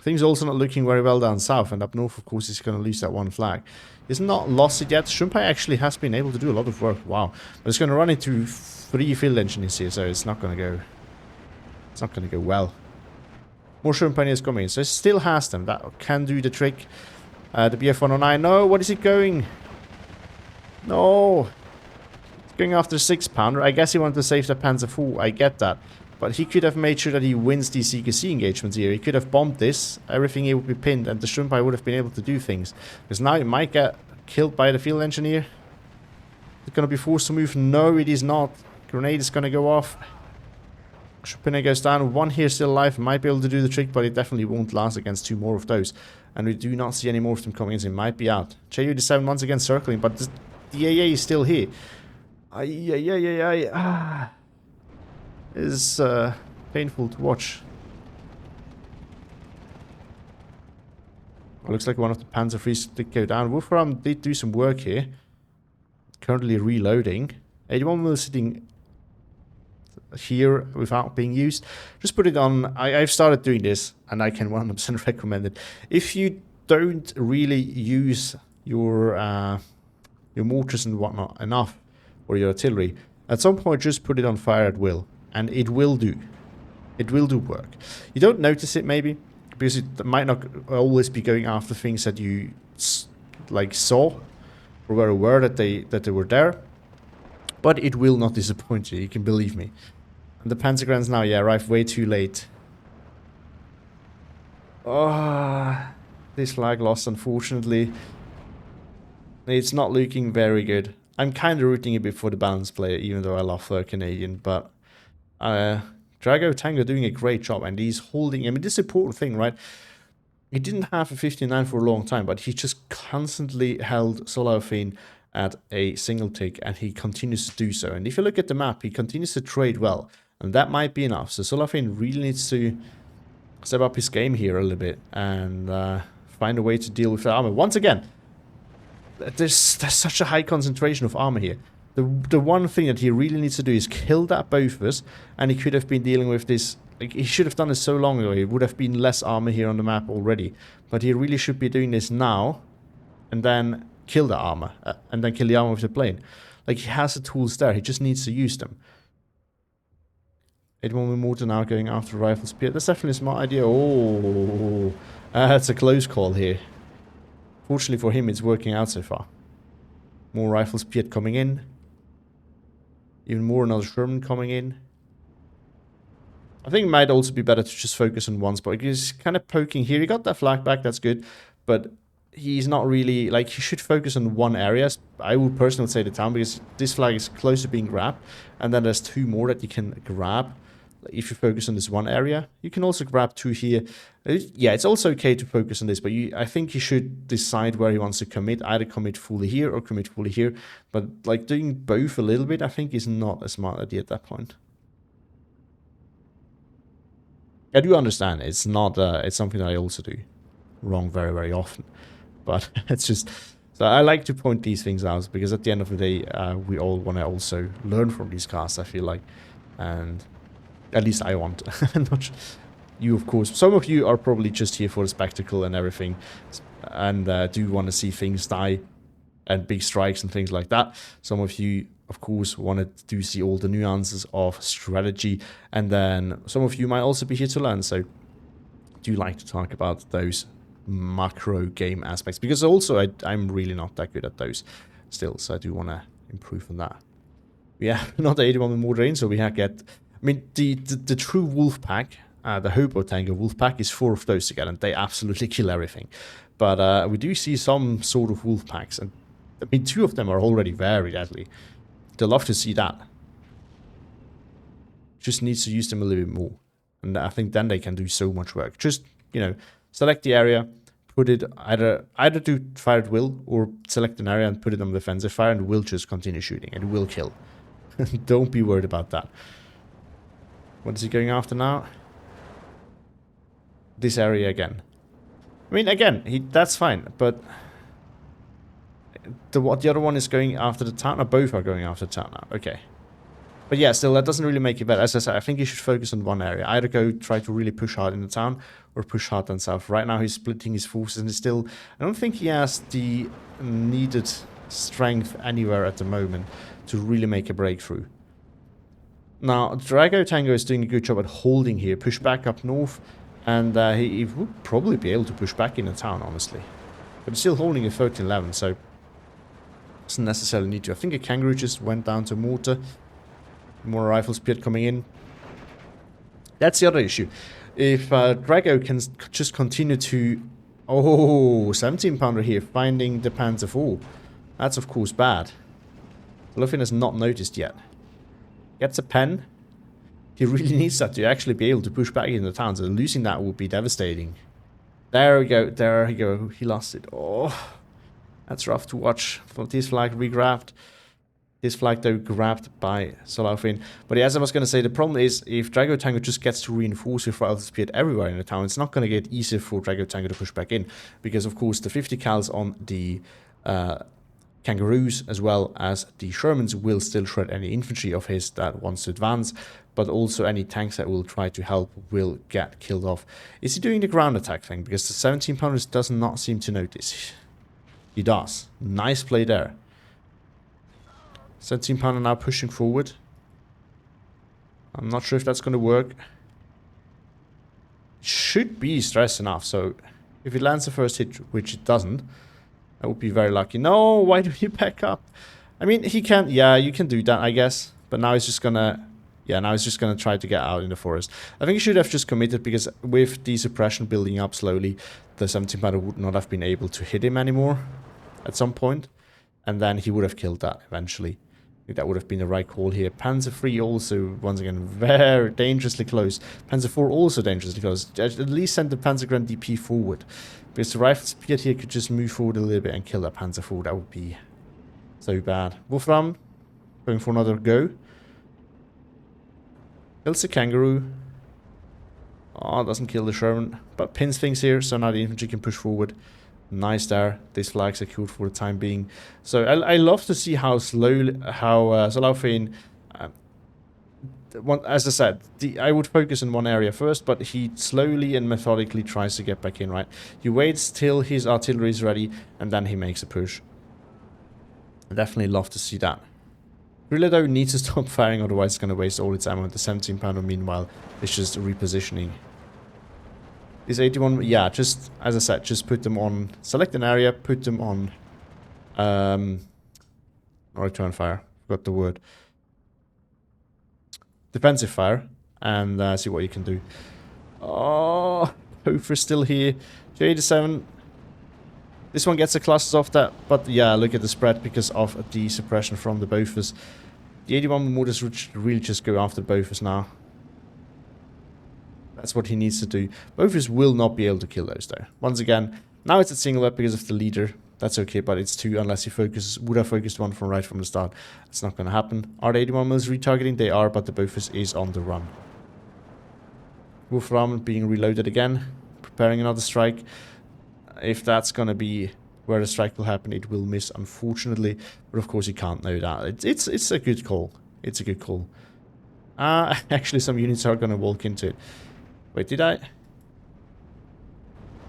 Things also not looking very well down south, and up north, of course, he's going to lose that one flag. He's not lost it yet. Shumpai actually has been able to do a lot of work. Wow. But it's going to run into 3 field engineers here, so it's not going to go... It's not going to go well. More Shumpai is coming in, so it still has them. That can do the trick. The BF-109. No, what is it going? No. It's going after 6-pounder. I guess he wanted to save the Panzer 4. I get that. But he could have made sure that he wins these CQC engagements here. He could have bombed this. Everything here would be pinned. And the Shumpai would have been able to do things. Because now he might get killed by the field engineer. It's going to be forced to move. No, it is not. Grenade is going to go off. Shumpai goes down. One here still alive. Might be able to do the trick. But it definitely won't last against 2 more of those. And we do not see any more of them coming in. So he might be out. Ju-87 once again circling. But the AA is still here. Is painful to watch. Well, looks like one of the Panzer IIIs did go down. Wolfram did do some work here. Currently reloading. 81mm sitting here without being used. Just put it on. I've started doing this, and I can 100% recommend it. If you don't really use your mortars and whatnot enough, or your artillery, at some point just put it on fire at will. And it will do. It will do work. You don't notice it maybe, because it might not always be going after things that you like saw or were aware that they were there. But it will not disappoint you. You can believe me. And the Panzergrans now, yeah, arrived way too late. Oh, this flag lost, unfortunately. It's not looking very good. I'm kind of rooting a bit for the balanced player, even though I love the Canadian, but Dragotango doing a great job, and he's holding... I mean, this is an important thing, right? He didn't have a 59 for a long time, but he just constantly held Solaufein at a single tick, and he continues to do so. And if you look at the map, he continues to trade well, and that might be enough. So Solaufein really needs to step up his game here a little bit, and find a way to deal with the armor. Once again, there's such a high concentration of armor here. The one thing that he really needs to do is kill that Bofors, and he could have been dealing with this... Like, he should have done this so long ago. It would have been less armor here on the map already. But he really should be doing this now, and then kill the armor, and then kill the armor with the plane. Like, he has the tools there. He just needs to use them. 81mm mortar now going after rifle spear. That's definitely a smart idea. Oh, that's a close call here. Fortunately for him, it's working out so far. More rifle spear coming in. Even more another Sherman coming in. I think it might also be better to just focus on one spot. He's kind of poking here. He got that flag back, that's good. But he's not really... Like, he should focus on one area. I would personally say the town, because this flag is close to being grabbed. And then there's 2 more that you can grab. If you focus on this one area. You can also grab 2 here. Yeah, it's also okay to focus on this, but I think he should decide where he wants to commit. Either commit fully here or commit fully here. But like doing both a little bit, I think is not a smart idea at that point. I do understand it's not. It's something that I also do wrong very, very often. But it's just... So I like to point these things out, because at the end of the day, we all want to also learn from these casts, I feel like. And... At least I want. Not you, of course. Some of you are probably just here for the spectacle and everything, and do want to see things die and big strikes and things like that. Some of you, of course, wanted to see all the nuances of strategy, and then some of you might also be here to learn. So do like to talk about those macro game aspects, because also I'm really not that good at those still, so I do want to improve on that. Yeah, not the 81 more drain, so we get... I mean, the true wolf pack, the Hobo Tango wolf pack, is 4 of those together, and they absolutely kill everything. But we do see some sort of wolf packs, and I mean, 2 of them are already very deadly. They'll love to see that. Just needs to use them a little bit more. And I think then they can do so much work. Just, you know, select the area, put it either do fire at will, or select an area and put it on defensive fire, and will just continue shooting. It will kill. Don't be worried about that. What is he going after now? This area again. I mean, again, that's fine, but the other one is going after the town, or both are going after the town now. Okay. But yeah, still, that doesn't really make it better. As I said, I think he should focus on one area. Either go try to really push hard in the town, or push hard down south. Right now, he's splitting his forces, and still, I don't think he has the needed strength anywhere at the moment to really make a breakthrough. Now, Dragotango is doing a good job at holding here. Push back up north, and he would probably be able to push back in the town, honestly. But he's still holding a 13-11, so doesn't necessarily need to. I think a kangaroo just went down to mortar. More rifle speed coming in. That's the other issue. If Drago can just continue to... Oh, 17-pounder here, finding the Panzer IV. That's of course bad. Solaufein has not noticed yet. Gets a pen. He really needs that to actually be able to push back in the town, so losing that would be devastating. There we go, there we go. He lost it. Oh, that's rough to watch. This flag re-grabbed. This flag, though, grabbed by Solaufein. But as I was going to say, the problem is if Dragotango just gets to reinforce with rifle speed everywhere in the town, it's not going to get easier for Dragotango to push back in. Because, of course, the 50 cals on the kangaroos as well as the Shermans will still shred any infantry of his that wants to advance. But also any tanks that will try to help will get killed off. Is he doing the ground attack thing? Because the 17-pounders does not seem to notice. He does. Nice play there. 17-pounder now pushing forward. I'm not sure if that's going to work. Should be stress enough, so if it lands the first hit, which it doesn't, that would be very lucky. No, why do you back up? I mean, he can, yeah, you can do that, I guess. But now he's just gonna, yeah, now he's just gonna try to get out in the forest. I think he should have just committed, because with the suppression building up slowly, the 17-pounder would not have been able to hit him anymore at some point. And then he would have killed that eventually. I think that would have been the right call here. Panzer III also, once again, very dangerously close. Panzer IV also dangerously close. At least send the Panzer Grand DP forward. Because the rifle speed here could just move forward a little bit and kill that Panzer IV. That would be so bad. Wolfram, going for another go. Kills the kangaroo. Oh, doesn't kill the Sherman. But pins things here, so now the infantry can push forward. Nice there. This flag secured for the time being. So I love to see how slowly, Solaufein, as I said, I would focus in one area first, but he slowly and methodically tries to get back in, right? He waits till his artillery is ready, and then he makes a push. I definitely love to see that. Really, though, needs to stop firing, otherwise it's going to waste all its ammo. The 17-pounder, meanwhile, is just repositioning. Is 81, yeah, just, as I said, just put them on, select an area, put them on, return fire, forgot the word, defensive fire, and see what you can do. Oh, Hofer's still here, J87, this one gets the clusters off that, but yeah, look at the spread because of the suppression from the Bofors. The 81 mortars really just go after the Bofors now. That's what he needs to do. Bofors will not be able to kill those though. Once again, now it's a single up because of the leader. That's okay, but it's 2 unless he would have focused one from right from the start. It's not going to happen. Are the 81 mils retargeting? They are, but the Bofors is on the run. Wolfram being reloaded again. Preparing another strike. If that's going to be where the strike will happen, it will miss, unfortunately. But of course, you can't know that. It's a good call. It's a good call. Actually, some units are going to walk into it. Wait, did I?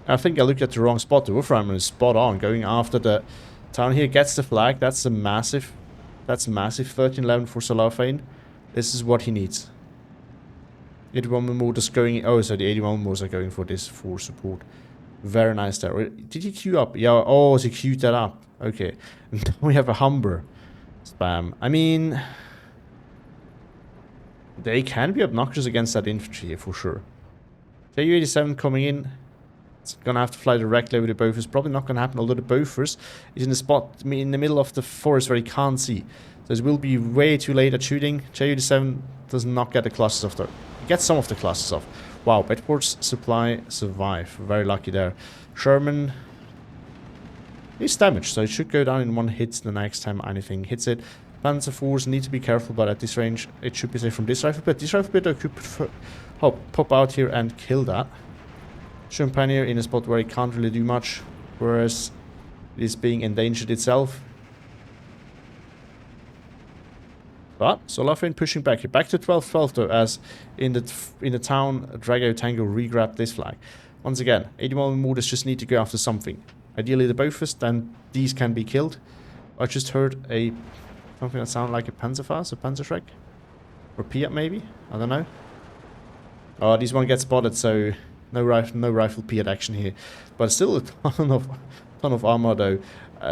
I think I looked at the wrong spot. The Wolfram is spot on, going after the town here. Gets the flag. That's a massive. That's massive. 13-11 for Solaufein. This is what he needs. 81 mortars going. Oh, so the 81 mortars are going for this for support. Very nice there. Did he queue up? Yeah. Oh, he queued that up. Okay. And now we have a Humber spam. I mean, they can be obnoxious against that infantry here for sure. Ju-87 coming in. It's gonna have to fly directly over the Bofors. Probably not gonna happen, although the Bofors is in the spot in the middle of the forest where he can't see. So it will be way too late at shooting. Ju-87 does not get the clusters off there. He gets some of the clusters off. Wow, Bedford's supply survive. Very lucky there. Sherman is damaged, so it should go down in one hit the next time anything hits it. Panzer IVs need to be careful, but at this range, it should be safe from this rifle pit. This rifle pit, I could pop out here and kill that. Champagner in a spot where it can't really do much, whereas it is being endangered itself. But Solaufein pushing back here, back to 12-12 though, as in the town, Dragotango re-grabbed this flag. Once again, 81 mortars just need to go after something. Ideally the Bofors, then these can be killed. I just heard something that sounded like a Panzerfaust, a Panzerschreck, or Piat maybe. I don't know. Oh, this one gets spotted, so no rifle Piat action here, but still a ton of armor though.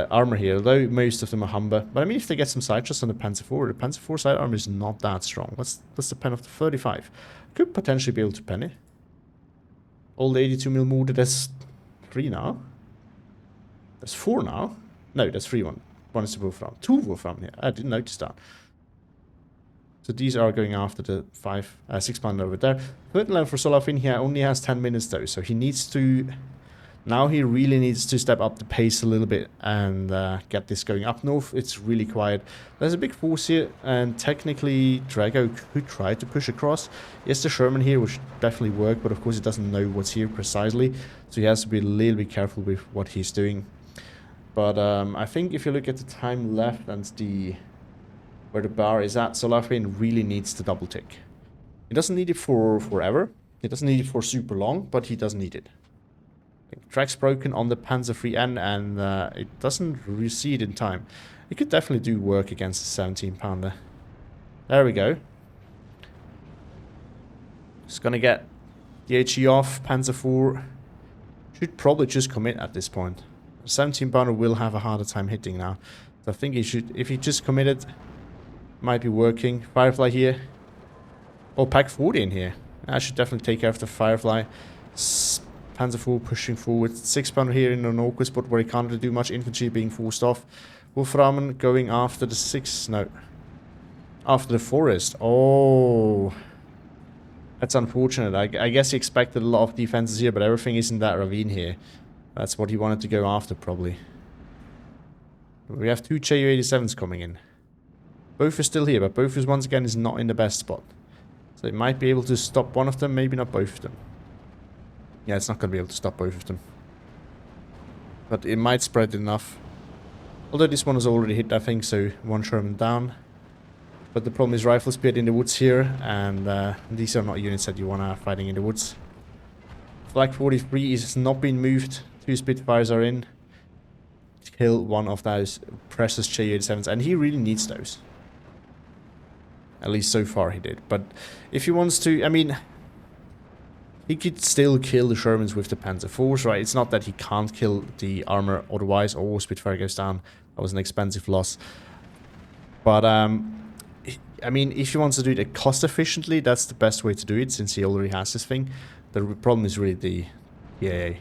Armor here, though most of them are Humber. But I mean, if they get some side shots on the Panzer IV, the Panzer IV side armor is not that strong. What's the pen of the 35? Could potentially be able to pen it. Old 82mm mortar, that's 3 now. That's 4 now. No, that's 3 one. One is the Wolfram. 2 Wolfram here. I didn't notice that. So these are going after the 6-pounder over there. Third line for Solaufein here only has 10 minutes though, so he needs to... Now he really needs to step up the pace a little bit and get this going. Up north, it's really quiet. There's a big force here, and technically Drago could try to push across. Yes, the Sherman here, which definitely work, but of course he doesn't know what's here precisely, so he has to be a little bit careful with what he's doing. But I think if you look at the time left and where the bar is at, Solaufein really needs to double tick. He doesn't need it for forever. He doesn't need it for super long, but he does need it. Track's broken on the Panzer IIIN, and it doesn't recede in time. It could definitely do work against the 17-pounder. There we go. Just gonna get the HE off. Panzer IV should probably just commit at this point. The 17-pounder will have a harder time hitting now. So I think he should, if he just committed, might be working. Firefly here. Oh, Pack 40 in here. I should definitely take care of the Firefly. Panzer IV pushing forward. 6-pounder here in an awkward spot where he can't really do much. Infantry being forced off. Wolframen going after the after the forest. Oh. That's unfortunate. I guess he expected a lot of defenses here, but everything is in that ravine here. That's what he wanted to go after, probably. We have 2 Ju-87s coming in. Both are still here, but both is once again is not in the best spot. So it might be able to stop one of them, maybe not both of them. Yeah, it's not going to be able to stop both of them. But it might spread enough. Although this one is already hit, I think, so 1 Sherman down. But the problem is rifles appeared in the woods here, and these are not units that you want to fighting in the woods. Flag 43 is not being moved. 2 Spitfires are in. Kill one of those precious Ju-87s, and he really needs those. At least so far he did. But if he wants to, I mean... He could still kill the Shermans with the Panzer IVs, right? It's not that he can't kill the armor otherwise. Oh, Spitfire goes down. That was an expensive loss. But, I mean, if he wants to do it cost efficiently, that's the best way to do it, since he already has this thing. The problem is really the EAA.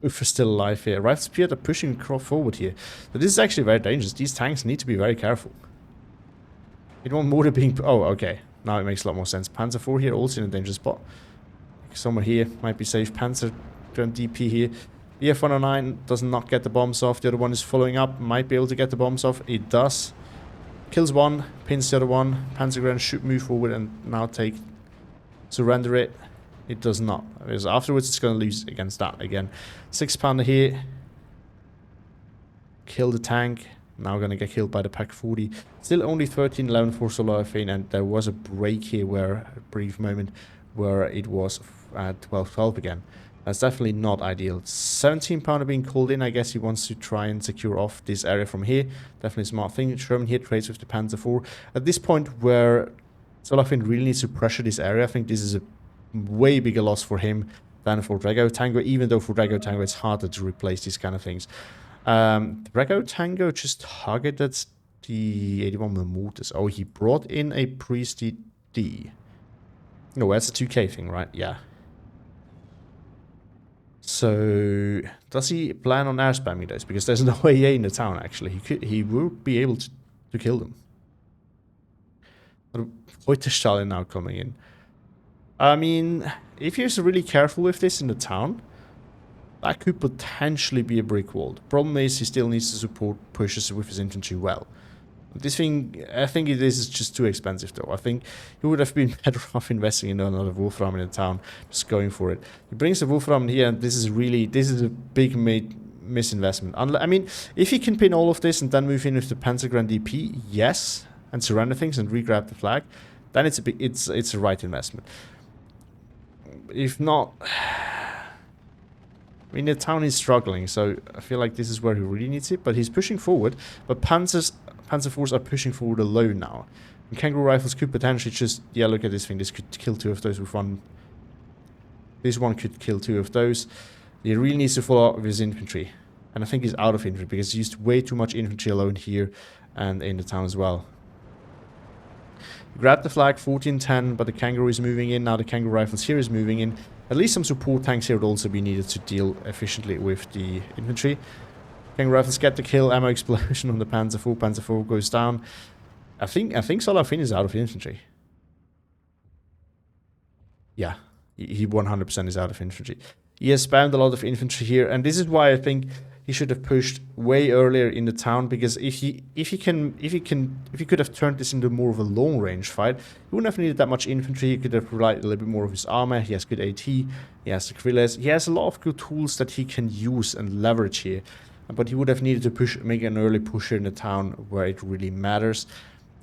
Oof, is still alive here. Rifle spears are pushing forward here. So this is actually very dangerous. These tanks need to be very careful. You don't want mortar being... Oh, okay. Now it makes a lot more sense. Panzer IV here, also in a dangerous spot. Somewhere here might be safe. Panzer Grand DP here. BF-109 does not get the bombs off. The other one is following up. Might be able to get the bombs off. It does. Kills one. Pins the other one. Panzer Grand should move forward and now surrender it. It does not. Because afterwards it's going to lose against that again. 6-pounder here. Kill the tank. Now going to get killed by the Pack 40. Still only 13-11 for Solaufein, and there was a break here where, a brief moment, where it was at 12-12 again. That's definitely not ideal. 17-pounder being called in. I guess he wants to try and secure off this area from here. Definitely a smart thing. Sherman here trades with the Panzer IV. At this point where Solaufein really needs to pressure this area, I think this is a way bigger loss for him than for Dragotango, even though for Dragotango it's harder to replace these kind of things. Dragotango just targeted the 81mm mortars. Oh, he brought in a Priest D. No, that's a 2K thing, right? Yeah. So, does he plan on air spamming those? Because there's no AA in the town, actually. He will be able to kill them. Reuterstahl now coming in. I mean, if he's really careful with this in the town, that could potentially be a brick wall. The problem is he still needs to support pushes with his infantry well. This thing, I think this is just too expensive though. I think he would have been better off investing in another Wolfram in the town, just going for it. He brings the Wolfram here, and this is a big misinvestment. I mean, if he can pin all of this and then move in with the Panzer Grand DP, yes, and surrender things and re-grab the flag, then it's a right investment. If not, I mean, the town is struggling, so I feel like this is where he really needs it. But he's pushing forward, but Panzer forces are pushing forward alone now. And Kangaroo Rifles could potentially just... Yeah, look at this thing. This could kill 2 of those with one... This one could kill 2 of those. He really needs to follow up with his infantry. And I think he's out of infantry, because he used way too much infantry alone here and in the town as well. Grab the flag, 14-10, but the Kangaroo is moving in. Now the Kangaroo Rifles here is moving in. At least some support tanks here would also be needed to deal efficiently with the infantry. Kangaroo Rifles get the kill, ammo explosion on the Panzer IV. Panzer IV goes down. I think Solaufein is out of infantry. Yeah, he 100% is out of infantry. He has spammed a lot of infantry here, and this is why I think he should have pushed way earlier in the town, because if he could have turned this into more of a long range fight, he wouldn't have needed that much infantry. He could have relied a little bit more of his armor. He has good AT, he has the Krilles, he has a lot of good tools that he can use and leverage here. But he would have needed to make an early pusher in the town where it really matters,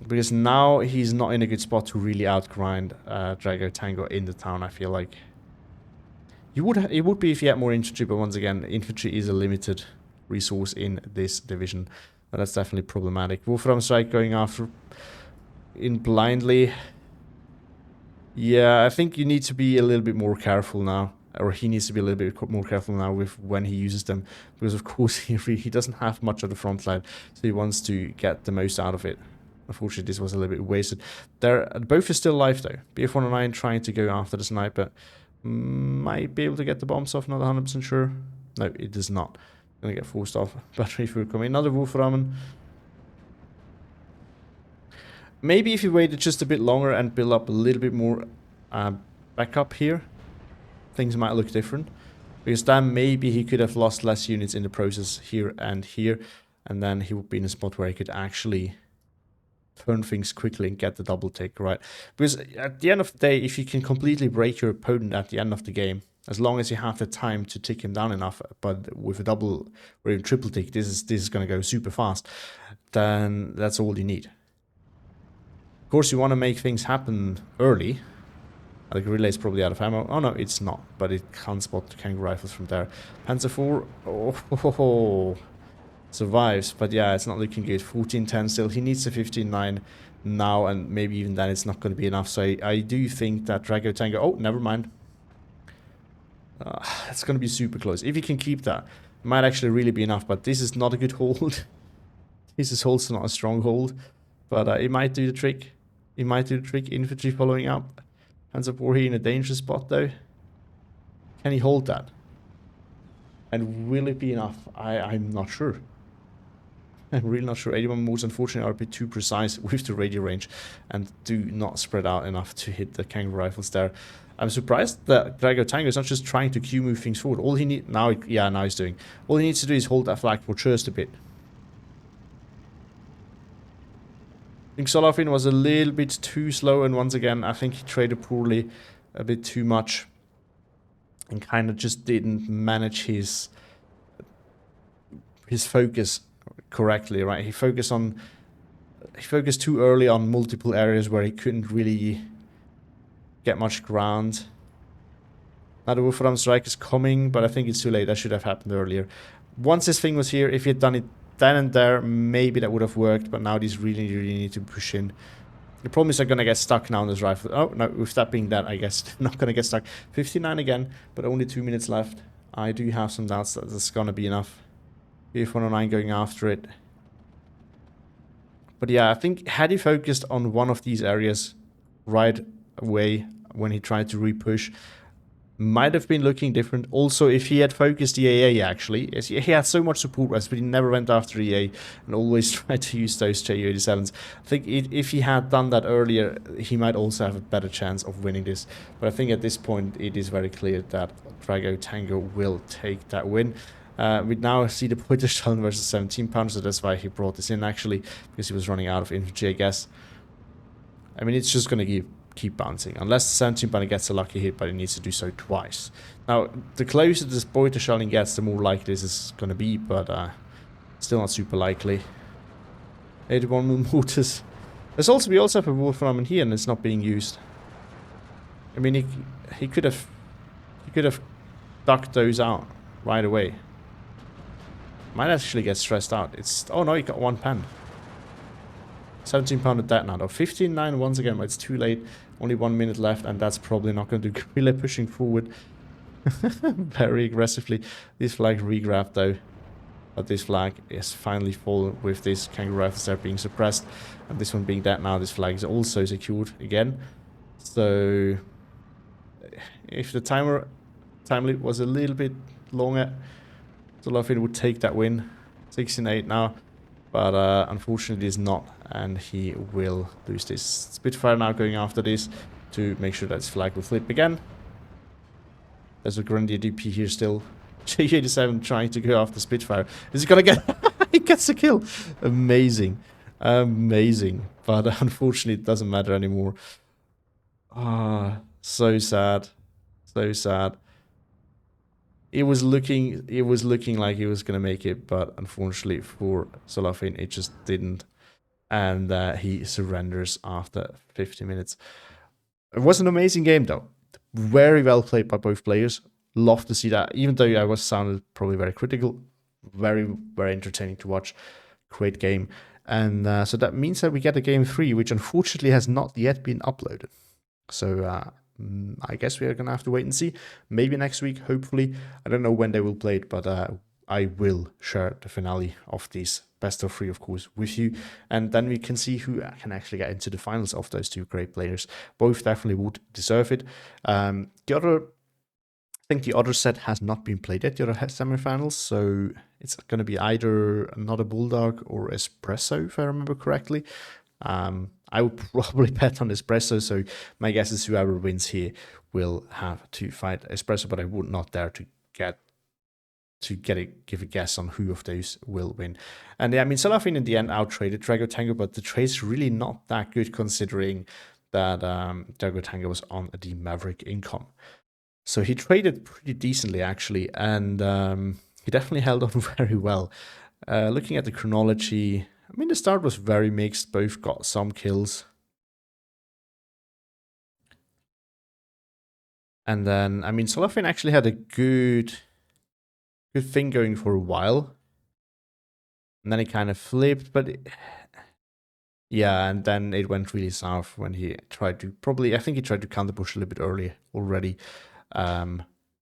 because now he's not in a good spot to really outgrind Dragotango in the town. I feel like it would be if he had more infantry, but once again, infantry is a limited resource in this division. But that's definitely problematic. Wolfram Strike going after in blindly. Yeah, I think you need to be a little bit more careful now. Or he needs to be a little bit more careful now with when he uses them. Because of course he doesn't have much of the front line. So he wants to get the most out of it. Unfortunately, this was a little bit wasted. Both are still alive though. BF-109 trying to go after the sniper. Might be able to get the bombs off, not 100% sure. No, it does not. Gonna get forced off. Battery for coming. Another Wolframen. Maybe if he waited just a bit longer and build up a little bit more backup here, things might look different. Because then maybe he could have lost less units in the process here, and then he would be in a spot where he could actually turn things quickly and get the double take, right? Because at the end of the day, if you can completely break your opponent at the end of the game, as long as you have the time to tick him down enough, but with a double or even triple tick, this is going to go super fast, then that's all you need. Of course, you want to make things happen early. The relay is probably out of ammo. Oh no, it's not, but it can't spot the Kangaroo Rifles from there. Panzer IV, oh, survives, but yeah, it's not looking good. 14-10 still. He needs a 15-9 now, and maybe even then it's not going to be enough. So I do think that Dragotango... Oh, never mind. It's going to be super close. If he can keep that, it might actually really be enough, but this is not a good hold. This is also not a strong hold, but it might do the trick. It might do the trick. Infantry following up. Panzer IV here in a dangerous spot though. Can he hold that? And will it be enough? I'm not sure. I'm really not sure. 81 moves unfortunately are a bit too precise with the radio range and do not spread out enough to hit the Kangaroo Rifles there. I'm surprised that Dragotango is not just trying to Q move things forward. All he needs now, now he's doing. All he needs to do is hold that flag for just a bit. I think Solaufein was a little bit too slow, and once again, I think he traded poorly, a bit too much, and kind of just didn't manage his focus correctly, right? He focused too early on multiple areas where he couldn't really get much ground. Now the Wolfram strike is coming, but I think it's too late. That should have happened earlier. Once this thing was here, if he had done it then and there, maybe that would have worked, but now these really need to push in. The problem is they're going to get stuck now on this rifle. Oh, no, with that being that, I guess they're not going to get stuck. 59 again, but only 2 minutes left. I do have some doubts that that's going to be enough. BF-109 going after it. But yeah, I think had he focused on one of these areas right away when he tried to repush, might have been looking different. Also, if he had focused EAA, actually, as he had so much support rest, but he never went after EA and always tried to use those JU-87s. I think if he had done that earlier, he might also have a better chance of winning this. But I think at this point, it is very clear that Dragotango will take that win. We now see the Panzer versus 17 pounds, so that's why he brought this in, actually, because he was running out of infantry, I guess. I mean, it's just going to keep bouncing, unless the 17 pounder gets a lucky hit, but it needs to do so twice. Now, the closer this Boiter shelling gets, the more likely this is going to be, but still not super likely. 81 mortars. We also have a Wolfram in here, and it's not being used. I mean, he could have ducked those out right away. Might actually get stressed out. Oh no, he got one pen. 17 pounder dead now though. 15-9 once again, but it's too late. Only 1 minute left, and that's probably not going to do. Really pushing forward very aggressively. This flag regrabbed though. But this flag is finally full with this kangaroo rifles there being suppressed. And this one being dead now, this flag is also secured again. So if the time limit was a little bit longer, Solaufein would take that win. 16-8 now. But unfortunately it's not, and he will lose this. Spitfire now going after this to make sure that his flag will flip again. There's a Grenadier DP here still. J87 trying to go after Spitfire. Is he gonna get... he gets the kill! Amazing. Amazing. But unfortunately it doesn't matter anymore. Ah, so sad. So sad. It was looking like he was gonna make it, but unfortunately for Solaufein, it just didn't, and he surrenders after 50 minutes. It was an amazing game, though. Very well played by both players. Love to see that, even though I was sounded probably very critical. Very entertaining to watch. Great game, and so that means that we get a game 3, which unfortunately has not yet been uploaded. So. I guess we are gonna have to wait and see. Maybe next week, hopefully. I don't know when they will play it, but I will share the finale of this best of 3, of course, with you, and then we can see who can actually get into the finals of those two great players. Both definitely would deserve it. I think the other set has not been played yet, the other semi-finals, so it's going to be either another Bulldog or Espresso, if I remember correctly. I would probably bet on Espresso, so my guess is whoever wins here will have to fight Espresso, but I would not dare to give a guess on who of those will win. And yeah, I mean, Solaufein in the end out-traded Dragotango, but the trade's really not that good considering that Dragotango was on the Maverick income. So he traded pretty decently, actually, and he definitely held on very well. Looking at the chronology... I mean, the start was very mixed. Both got some kills. And then, I mean, Solaufein actually had a good thing going for a while. And then it kind of flipped, but... yeah, and then it went really south when he tried to... I think he tried to counter push a little bit earlier already.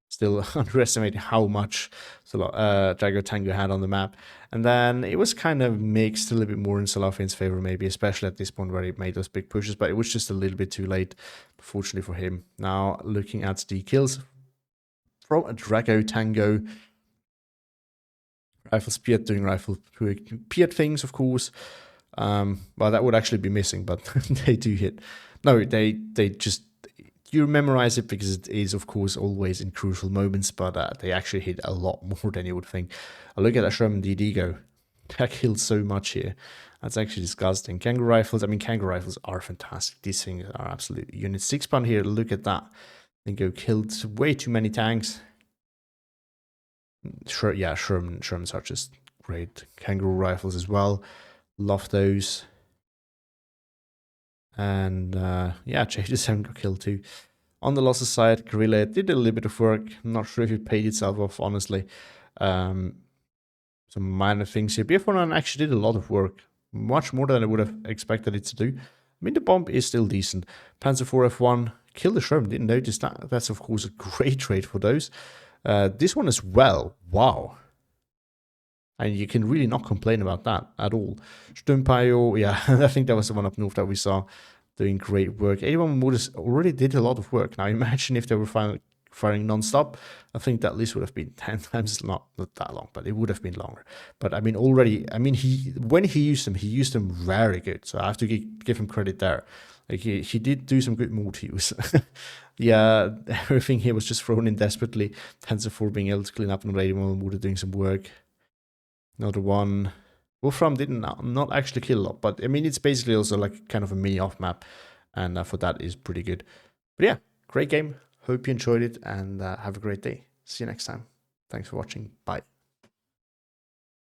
Still underestimating how much Dragotango had on the map. And then it was kind of mixed a little bit more in Solaufein's favor, maybe, especially at this point where he made those big pushes, but it was just a little bit too late, fortunately for him. Now, looking at the kills from a Dragotango. Rifle Spear doing rifle Piat things, of course. Well, that would actually be missing, but they do hit. No, they just... You memorize it because it is, of course, always in crucial moments, but they actually hit a lot more than you would think. Look at that Sherman DD go. That killed so much here. That's actually disgusting. Kangaroo rifles, I mean, kangaroo rifles are fantastic. These things are absolute units. 6 pound here, look at that. They go killed way too many tanks. Sure, yeah, Shermans are just great. Kangaroo rifles as well. Love those. And yeah, J7 got killed too. On the losses side, Guerrilla did a little bit of work. I'm not sure if it paid itself off, honestly. Some minor things here. BF1 actually did a lot of work. Much more than I would have expected it to do. I mean, the bomb is still decent. Panzer 4 F1, killed the Sherman, didn't notice that. That's, of course, a great trade for those. This one as well, wow. And you can really not complain about that at all. Sturmpayo, yeah, I think that was the one up north that we saw doing great work. 81 Motors already did a lot of work. Now imagine if they were firing non-stop, I think that list would have been 10 times, not that long, but it would have been longer. But I mean, already, I mean, when he used them very good. So I have to give him credit there. Like he did do some good mood use. Yeah, everything here was just thrown in desperately. Panzer 4 being able to clean up and Lady Moon doing some work. Another one. Wolfram didn't not actually kill a lot, but I mean, it's basically also like kind of a mini off map, and for that is pretty good. But yeah, great game. Hope you enjoyed it, and have a great day. See you next time. Thanks for watching. Bye.